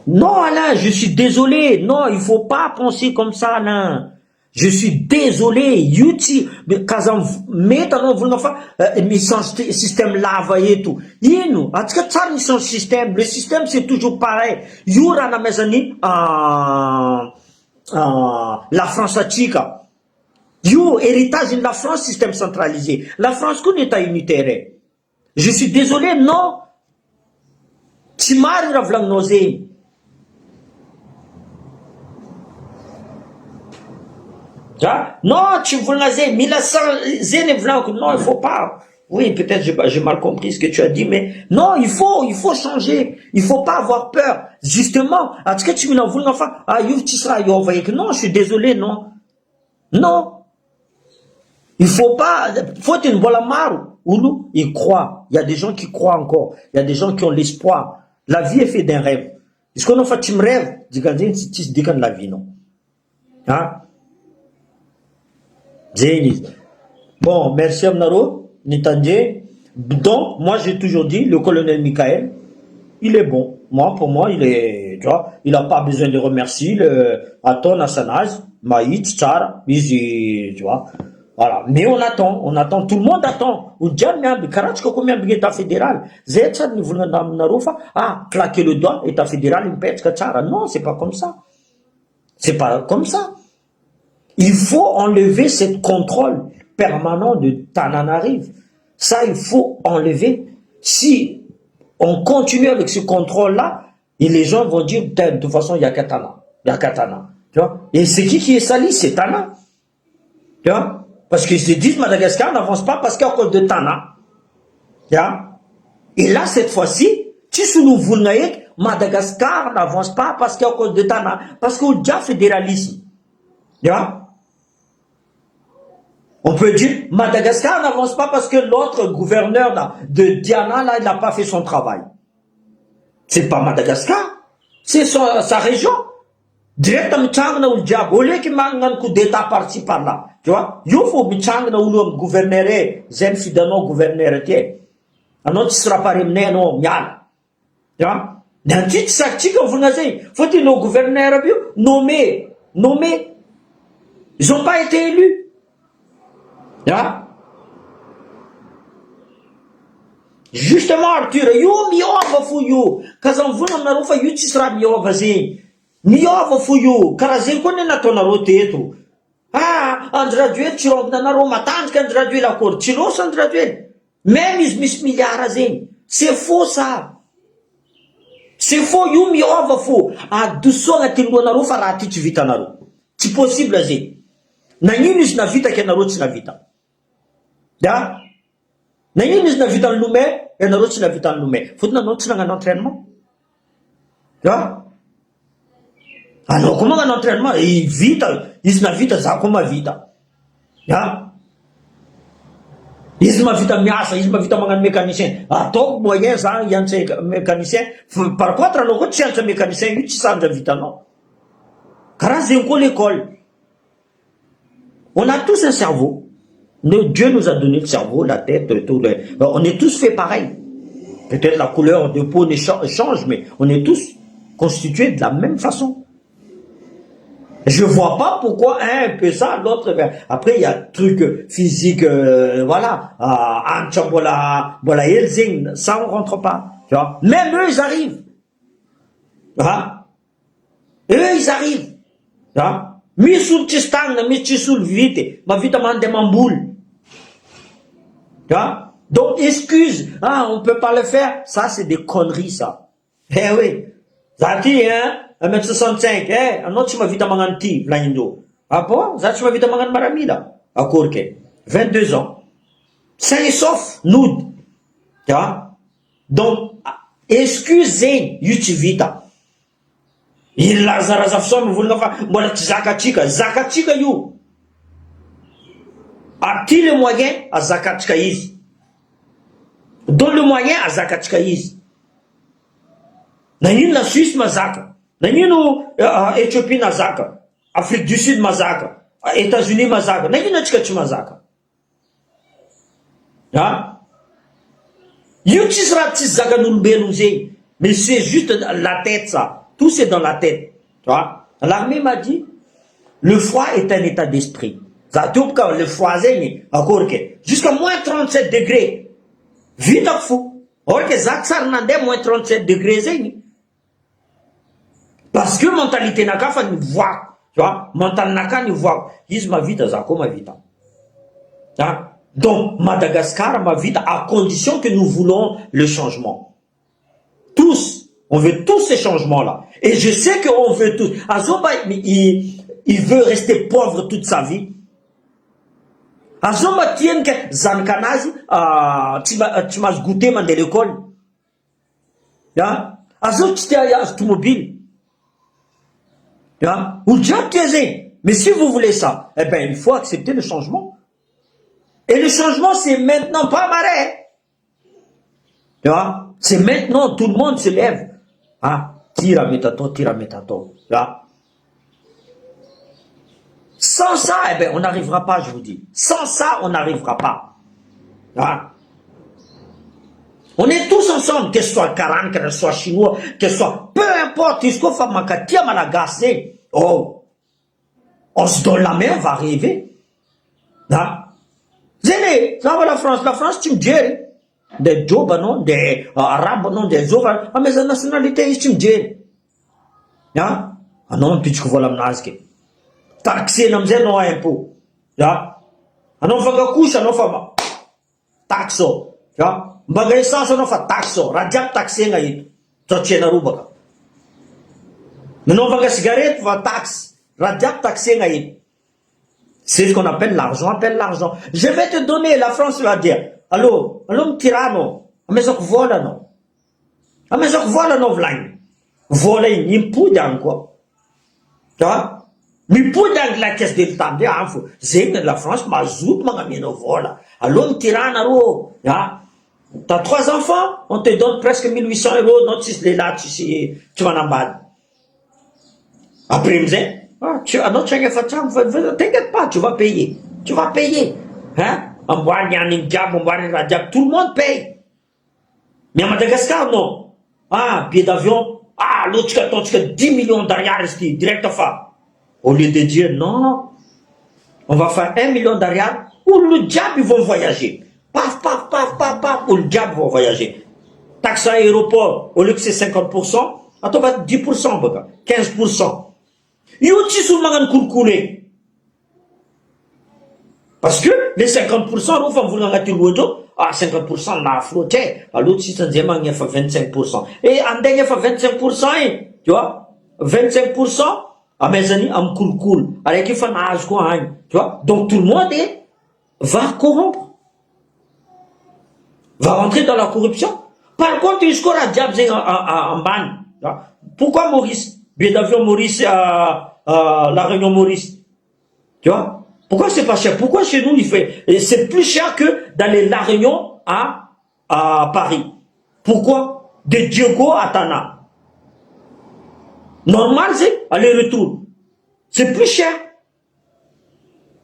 Non, Alain, je suis désolé. Non, il faut pas penser comme ça, Alain. Je suis désolé. Yuti, kazam metanao volna fa misy système lava eto. Ino, atsika tsara misy système. Le système c'est toujours pareil. Io raha namezany la France atsika. Io héritage de la France système centralisé. La France koa état unitaire. Je suis désolé, non. Tsy marigny raha volagninao zegny. Non, tu veux mila non, il faut pas. Oui, peut-être j'ai mal compris ce que tu as dit, mais non, il faut changer. Il faut pas avoir peur. Justement, est-ce que tu me l'as non, je suis désolé, non. Non. Il faut pas, faut une bonne maru. Oulu, il croit. Il y a des gens qui croient encore. Il y a des gens qui ont l'espoir. La vie est faite d'un rêve. Est-ce qu'on a fait un rêve? Dis la vie, non. Bon, merci Amnaro, Nitandje. Donc, moi j'ai toujours dit, le colonel Michael, il est bon. Pour moi, il est, tu vois, il n'a pas besoin de remercier à ton Assanage, Maït, Tsar, tu vois. Voilà. Mais on attend, tout le monde attend. Ou jamais, combien de état fédéral? Claquer le doigt, état fédéral, il pète, non, c'est pas comme ça. C'est pas comme ça. Il faut enlever ce contrôle permanent de Tananarive. Ça, il faut enlever. Si on continue avec ce contrôle-là, et les gens vont dire, de toute façon, il y a Katana. Il y a Katana. Tu vois? Et c'est qui est sali? C'est Tana. Tu vois? Parce qu'ils se disent, Madagascar n'avance pas parce qu'il y a cause de Tana. Tu vois? Et là, cette fois-ci, si nous voulons, Madagascar n'avance pas parce qu'il y a cause de Tana. Parce qu'il y a déjà fédéralisme. Tu vois? On peut dire, Madagascar n'avance pas parce que l'autre gouverneur de Diana, là, il n'a pas fait son travail. C'est pas Madagascar, c'est sa région. Directement, Mchangna ou le diable, au lieu qu'il manque un coup d'état par-ci par-là. Tu vois? Il faut Mchangna ou le gouverneur, Zen Fidano gouverneur, un autre sera pas remené, non, Miala. Tu vois? D'un titre, ça, faut-il nos gouverneurs nommés. Ils n'ont pas été élus. Justement, Arthur, yo miova fuyo. Kazan vuna narufa yu tisra miova zin. Miova fuyo. Karazin kone na tona roteto. Andra Duel, tirong na naro matandika Andra Duel accord. Tiros Andra Duel. Même ils mis milliards zin. C'est faux ça. C'est faux, yu miova fou. Doucement na tingo narufa rati vita naro. C'est possible zin. Na nini na vita ke naro na vita. Na nini na vita lume. Et na rotsina vita lume. Faut na notsina un entraînement. Alors comment un entraînement? Il vita, il na vita za comment vita. Il ma vita miasa, il ma vita mangan mécanicien. Donc moyen ça, il y a un mécanicien. Par contre, alors quand tu es un mécanicien, il tu sais de vita non. Car c'est encore l'école. On a tous un cerveau. Dieu nous a donné le cerveau, la tête, tout. On est tous faits pareil. Peut-être la couleur de peau change, mais on est tous constitués de la même façon. Je vois pas pourquoi un peut ça, l'autre. Après, il y a truc physique, voilà. Voilà, Helsing, ça on rentre pas. Tu vois. Même eux, ils arrivent. Hein? Eux, ils arrivent. Hein? Misul Tistang, Misul Vite, ma vite mande mamboule. Tu vois? Donc, excuse, hein, on peut pas le faire. Ça, c'est des conneries, ça. Eh oui. Zati, hein, 1m65, un autre, tu m'as vite à manganti, l'Indo. Ah bon? Zati, tu m'as vite à mangan maramida. À Kourke. 22 ans. Sain et sauf, nude. Tu vois? Donc, excusez, Yuchivita. Il a zarazafson, vous voulez faire, voilà, Zakachika, you. A-t-il les moyens à Zakachika is? Donne le moyen à Zakachika is. Nanyin la Suisse mazaka. Nanyin Éthiopie mazaka. Afrique du Sud mazaka. États-Unis mazaka. Nanyin la Tchikachi mazaka. Hein? Yuchisrati zaka nulbelouze. Mais c'est juste la tête, ça. Tout c'est dans la tête. Tu vois? L'armée m'a dit, le froid est un état d'esprit. Ça tout quand le froid est encore que jusqu'à moins 37 degrés. Vite à fou. Or que Zak Sarnandé moins 37 degrés zéni. Parce que mentalité naka fa ni voir. Tu vois? Mental naka ni voir. Ils ma vite Zako ma vite. Hein? Donc Madagascar ma vite à condition que nous voulons le changement. Tous. On veut tous ces changements-là. Et je sais qu'on veut tous. Azoba, il veut rester pauvre toute sa vie. Azoba tient que Zankanazi, tu m'as goûté dans l'école. Azoba, tu t'es automobile. Ou déjà, mais si vous voulez ça, eh bien, il faut accepter le changement. Et le changement, c'est maintenant, pas marrer. C'est maintenant, tout le monde se lève. Tira métato. Sans ça, eh ben, on n'arrivera pas, je vous dis. Sans ça, on n'arrivera pas. On est tous ensemble, que ce soit Karan, que ce soit chinois, que ce soit, peu importe, oh, on se donne la main, on va arriver. Zéné, ça va la France, tu me dis. Des Joba, non, des Arabes, non, des Zova, mais la nationalité, ils sont dit. Ah non, puis tu vois la menace. Taxé, non, c'est non, impôt. Ah non, faut que couche, non, faut taxo. Bagay sans, non, faut taxo. Rajab taxé, ngaï. Totché na ruba. Mais non, faut que cigarette, faut taxe. Rajab taxé, ngaï. C'est ce qu'on appelle l'argent, Je vais te donner, la France va dire. Allô, tirano. Amezok vola no. Amezok vola no vlang. Vola ni poudang quoi. Tu vois? Mi poudang la caisse de l'État. Zeng la France m'a zout magamino vola. Allô, tirano. T'as 3 enfants, on te donne presque 1800 €. Non, tu là, tu vas en bas. Après, il me dit, t'inquiète pas, tu vas payer. Hein? Tout le monde paye. Mais à Madagascar, non. Billet d'avion. L'autre, tu as 10 millions d'arias direct à faire. Au lieu de dire, non, on va faire 1 million d'arias, ou le diable, ils vont voyager. Paf, ou le diable vont voyager. Taxe à l'aéroport, au lieu que c'est 50%, attends, 10%, 15%. Yoti sous magan koulkoulé. Parce que les 50%, nous faisons vouloir gâter l'auto, 50% on a flotté, à l'autre, si ça dit, il y a 25%. Et en dernier, il y a 25%, tu vois, 25%, à mes amis, on cool. Avec qui fait un âge, quoi, tu vois. Donc tout le monde va corrompre. Va rentrer dans la corruption. Par contre, il score à diable en ban. Pourquoi Maurice? Billet d'avion Maurice la Réunion Maurice. Tu vois? Pourquoi c'est pas cher? Pourquoi chez nous, c'est plus cher que d'aller La Réunion à Paris? Pourquoi? De Diogo à Tana. Normal, c'est aller-retour. C'est plus cher.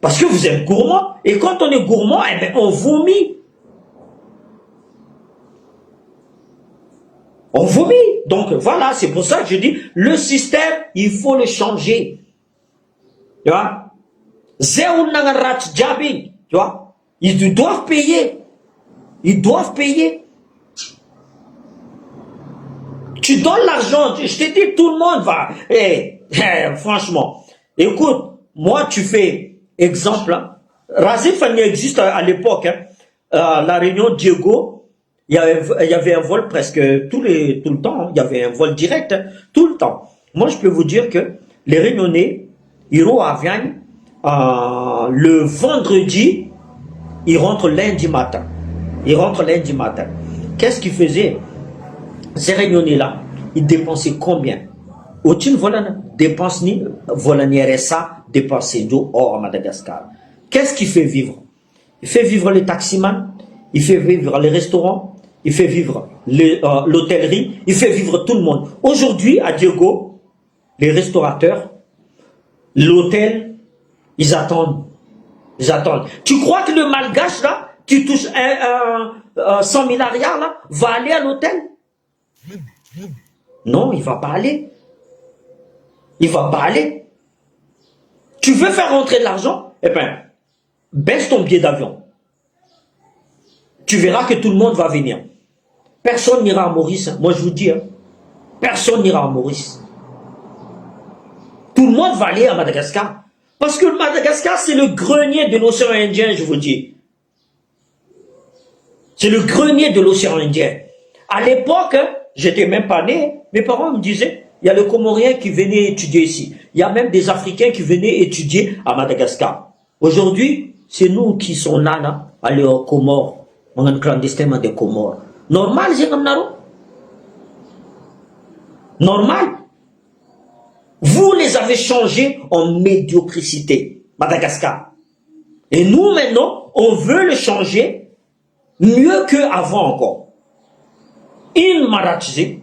Parce que vous êtes gourmand. Et quand on est gourmand, eh ben, on vomit. On vomit. Donc voilà, c'est pour ça que je dis, le système, il faut le changer. Tu vois? Tu vois? Ils doivent payer. Ils doivent payer. Tu donnes l'argent, je te dis, tout le monde va. Franchement, écoute, moi, tu fais exemple. Hein. Razif existe à l'époque. Hein. La réunion Diego, il y avait un vol presque tout le temps. Hein. Il y avait un vol direct hein, tout le temps. Moi, je peux vous dire que les Réunionnais, ils reviennent le vendredi, ils rentrent lundi matin. Ils rentrent lundi matin. Qu'est-ce qu'ils faisaient? Ces Réunionnais-là, ils dépensaient combien? Aucune dépense ni volanière ça dépenser d'eau hors à Madagascar. Qu'est-ce qui fait vivre? Il fait vivre les taximans, il fait vivre les restaurants, il fait vivre l'hôtellerie, il fait vivre tout le monde. Aujourd'hui, à Diego, les restaurateurs, l'hôtel, ils attendent. Ils attendent. Tu crois que le malgache, là, qui touche 100 milliards, là, va aller à l'hôtel? Non, il ne va pas aller. Il ne va pas aller. Tu veux faire rentrer de l'argent? Eh bien, baisse ton billet d'avion. Tu verras que tout le monde va venir. Personne n'ira à Maurice. Hein. Moi, je vous dis, hein. Personne n'ira à Maurice. Tout le monde va aller à Madagascar. Parce que Madagascar, c'est le grenier de l'océan Indien, je vous dis. C'est le grenier de l'océan Indien. À l'époque, hein, j'étais même pas né. Mes parents me disaient, il y a les Comoriens qui venaient étudier ici. Il y a même des Africains qui venaient étudier à Madagascar. Aujourd'hui, c'est nous qui sommes là, aller aux Comores. On a un clandestinement des Comores. Normal, c'est comme ça. Normal. Vous les avez changés en médiocrité, Madagascar. Et nous, maintenant, on veut le changer mieux qu'avant encore. Une maratise.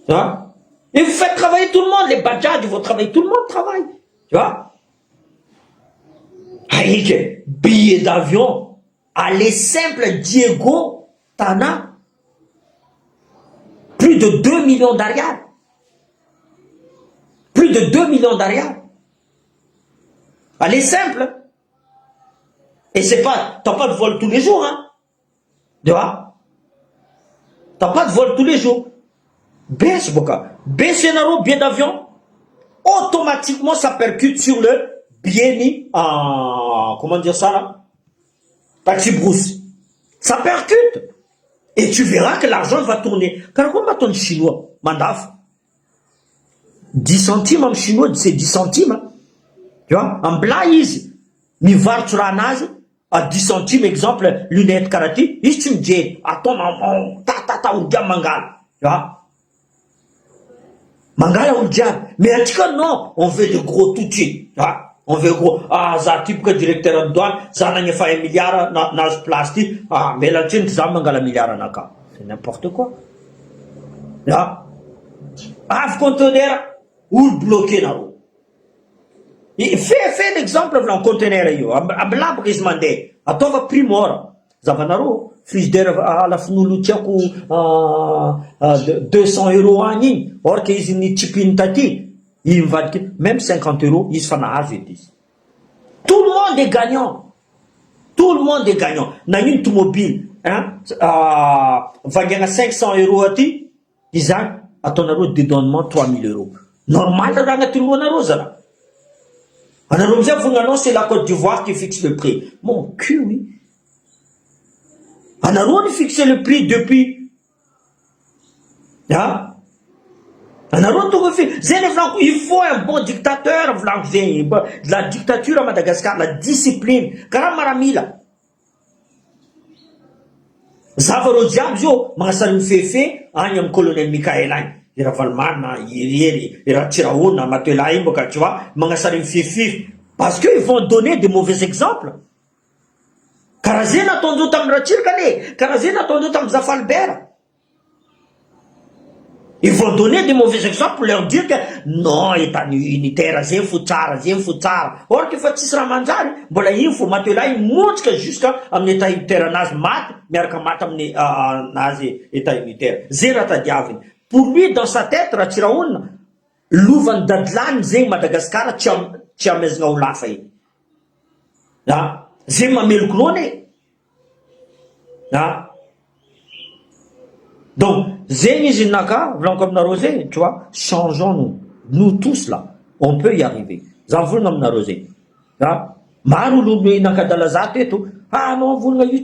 Hein? Et vous faites travailler tout le monde. Les badjas, vous travaillez, tout le monde travaille. Tu vois? Billets d'avion. Allez simple, Diego, Tana. Plus de 2 millions d'ariades. Plus de 2 millions d'ariades. Allez simple. Et c'est pas, t'as pas de vol tous les jours, hein. Tu vois? T'as pas de vol tous les jours. Baisse, Boka. Baisse un billet d'avion. Automatiquement, ça percute sur le billet comment dire ça, là? Taxi brousse. Ça percute. Et tu verras que l'argent va tourner. Car comment ton chinois, mandaf? 10 centimes en chinois, c'est 10 centimes. Hein. Tu vois? En blaïs. Mi var sur la nage. À 10 centimes, exemple, lunettes karaté. Et tu me dis, attends, maman, ta, ou diam mangal. Tu vois? Mangal ou diam. Mais en tout cas, non. On veut de gros tout de suite. Tu vois? On veut gros. Ah, ça type que directeur de douane, ça n'a pas 1 milliard dans ce plastique. Ah, mais là, tu ça mangal 1 milliard naka. C'est n'importe quoi. Là. Ah, vous conteneur, ou bloqué là. Fais l'exemple de conteneur yo. Abla brismande. Atova primor. Zavanaro. Frigidaire à la fnoulu tchakou 200 € en ligne. Or qu'ils n'y chipin tati. Ils vont même 50 €, ils se font à Tout le monde est gagnant. Tout le monde est gagnant. Dans une automobile, hein, va gagner 500 € à ti, ils ont à ton euro de dédonnement 3000 €. Normal, dans tout le monde a rose là. En Arabie, c'est la Côte d'Ivoire qui fixe le prix. Mon cul, oui. En Arabie, fixe le prix depuis. Hein? Il faut un bon dictateur. La dictature à Madagascar, la discipline. Karamaramila. Zavaro Diabzo, Masalim Fefe, Agnam colonel Michaelin. Il y a Valmana, il y a Tiraouna, Matelaïm, tu vois, Mangasalim Fefe. Parce qu'ils vont donner de mauvais exemples. Karazena Tondo Tam Rachirkane, Karazena Tondo Tam Zafalber. Ils vont donner des mauvais exemples pour leur dire que non, État unitaire, zay futsara. Or qu'il faut tisra manjary, mbola iny faut matela iny motrika jusqu'à amin'ny État unitaire anazy maty, miaraka maty amin'ny nazy État unitaire. Zay raha tadiaviny. Pour lui, dans sa tête, raha Tsiraonina, lovany dadilany zegny Madagasikara tsy amezana olo hafa iny. Zay mamelokilona Donc, zéni zinaka, vlankom tu vois, changeons-nous. Nous tous là, on peut y arriver. Zavulna mnarosé. Marulu nakadalazate et tout. Ah non, vous n'avez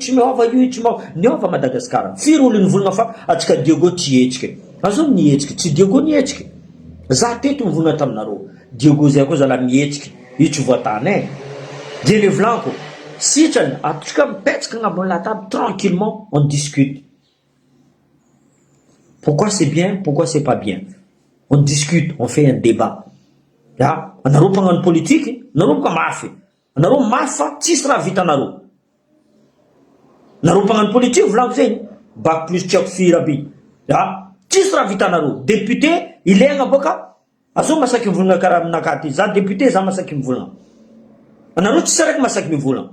pas Madagascar. Firulin vulna fa, atka Diogo Tietke. Azon Nietke, Diogo Nietke. Zate tu vulna tamnaro. Diogo Zeko za la Mietke. Et tu vois ta né. Dieu le vlanco. Si tu as un pet qu'on a la table, tranquillement, on discute. Pourquoi c'est bien, pourquoi c'est pas bien. On discute, on fait un débat. On a une politique, on a une mafia. On a une mafia, tisra vita naro. On a une politique, vous l'avez bac plus tchok firabi. Tisra vita naro. Député, il est un avocat. Aso masaki vuna karam nakati. Za député, za masaki vuna. On a une tisra masaki vuna.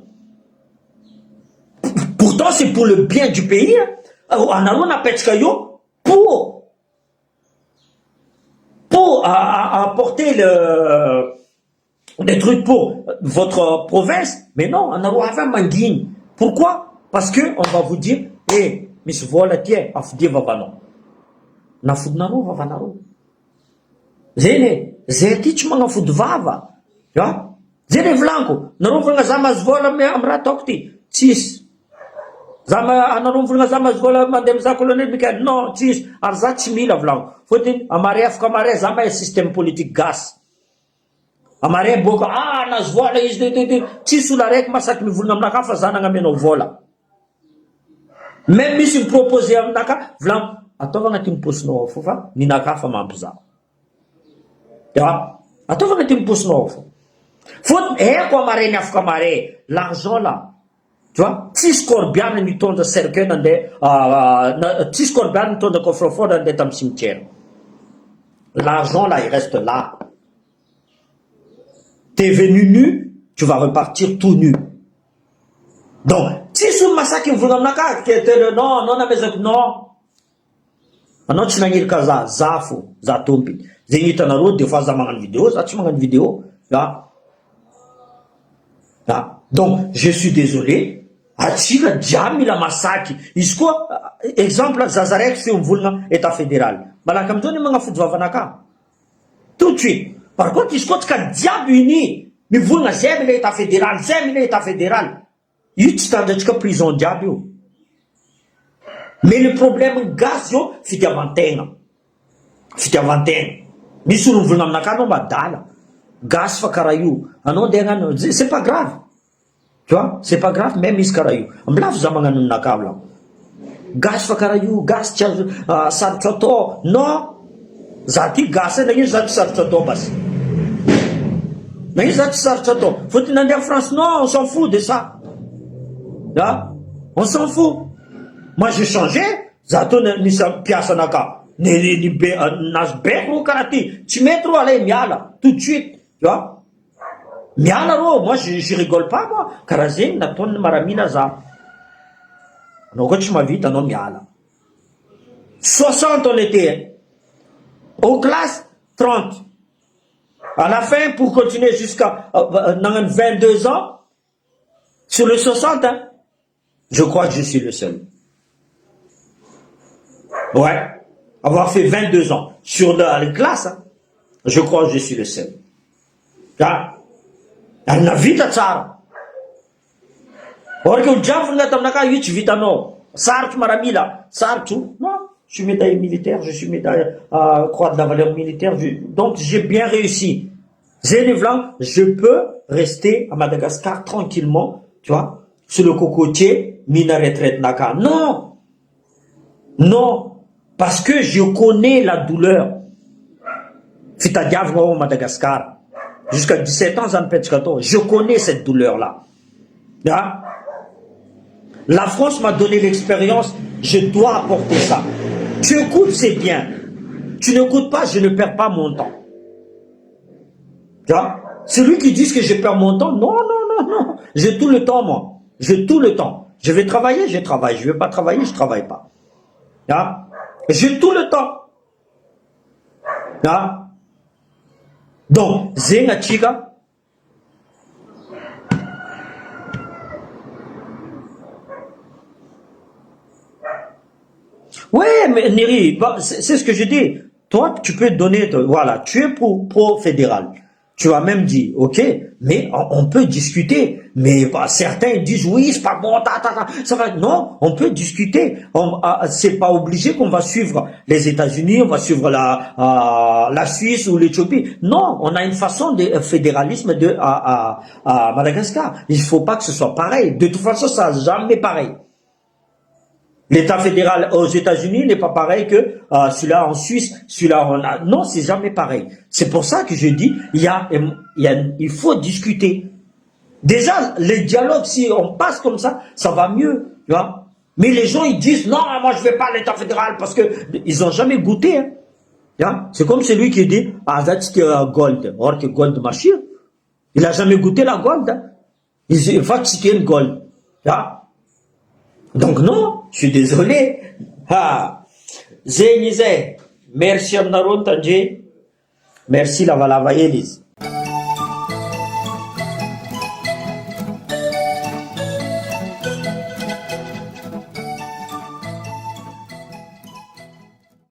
Pourtant, c'est pour le bien du pays. On a une petkayo. Pour apporter des trucs pour votre province, mais non, on a un manguine. Pourquoi? Parce que on va vous dire, eh, Miss Vola, tiens, afdi vavano. Nafudnaro vavanaro. Zene, zetich mga fudvava. Ya? Zene vlanko. Narufanga zamas vola me amra tokti. Tis. Zama anarumvulna zama zgola mandem za colonel Michael. Non, tis arzat mila vlang. Fotin amaref kamare zama e système politique gas. Amare boka na zvola is de tis la rek masak mi vulna mnaka fa zana ngameno vola. Même mission proposé amnaka vlang atova ngatim pusno fofa ni naka fa mampuza. Ya, atova ngatim pusno fo. Fot ko amare naf kamare l'argent là. Tu vois, Tiscor bien ni ton de cercueil dans des Tiscor bien ton de coffre-fort dans des cimetières. L'argent là, il reste là. T'es venu nu, tu vas repartir tout nu. Donc, si ce massacre vous n'avez qui était le non, non, tu n'as pas kaza, zafo, zatompi. Zénita na route, des fois, ça m'a une vidéo, ça tu m'as une vidéo, là. Donc, je suis désolé. Atira Djami la massacre. Isko, exemple, Zazarek, c'est un vulna état fédéral. Malakamtoni manga foudvavanaka. Tout de suite. Par contre, isko, tka diable uni. Mais vulna, zem l'état fédéral, Yutsta de tka prison diable. Mais le problème, gaz, yo, fitiavantenga. Misuru vulna mnaka no badala. Gaz fakarayu. Anon denga, c'est pas grave. Tu vois, c'est pas grave, même Iskarayou. Mblaf zamangan nakabla. Gas fakarayou, gas sarchoto. Non. Zati gas na yun zati sarchoto bas. Na yun zati sarchoto. Faut aller en France. Non, on s'en fout de ça. Là, on s'en fout. Moi, j'ai changé. Zato ni sa piasa naka. Ni nas bekro karati. Tu mets trop à miala. Tout de suite. Tu vois. Mialaro, moi je rigole pas moi. Karazin na ton maramina za. No coach ma vita non miala. 60 on était. Aux classes 30. À la fin pour continuer jusqu'à 22 ans sur le 60 hein, je crois que je suis le seul. Ouais, avoir fait 22 ans sur la classe hein, je crois que je suis le seul. Là, na vita tsara. Or que Djavou n'a tamnaka yuch vita no. Sartu maramila. Sartu. Non, je suis médaillé militaire, je suis médaillé croix de la valeur militaire. Donc j'ai bien réussi. Zénévlan, je peux rester à Madagascar tranquillement, tu vois, sur le cocotier, mina retraite naka. Non. Non. Parce que je connais la douleur. Fita Djavou au Madagascar. Jusqu'à 17 ans, je connais cette douleur-là. La France m'a donné l'expérience, je dois apporter ça. Tu écoutes, c'est bien. tu n'écoutes pas, je ne perds pas mon temps. Tu vois? Celui qui dit que je perds mon temps, non, non, non, non. J'ai tout le temps, moi. J'ai tout le temps. Je vais travailler, je travaille. Je ne vais pas travailler, je ne travaille pas. Hein? J'ai tout le temps. Hein? Donc, Zenga Chiga. Ouais, mais Neri, c'est ce que je dis. Toi, tu peux donner, voilà, tu es pro-fédéral. Tu as même dit, ok, mais on peut discuter. Mais certains disent, oui, c'est pas bon, ça va. Non, on peut discuter. C'est pas obligé qu'on va suivre les États-Unis, on va suivre la Suisse ou l'Éthiopie. Non, on a une façon de fédéralisme à Madagascar. Il faut pas que ce soit pareil. De toute façon, ça n'a jamais pareil. L'État fédéral aux États-Unis n'est pas pareil que celui-là en Suisse, celui-là en... Non, c'est jamais pareil. C'est pour ça que je dis, il faut discuter. Déjà, les dialogues, si on passe comme ça va mieux. Tu vois? Mais les gens, ils disent, non, moi je ne vais pas à l'État fédéral parce que ils n'ont jamais goûté. Hein. C'est comme celui qui dit, ah, that's gold. Or que gold machine. Il n'a jamais goûté la gold. Hein. Il va citer une gold. Hein. Donc non, je suis désolé. Zé, merci Amnaron Tandje. Merci la Valava Elise.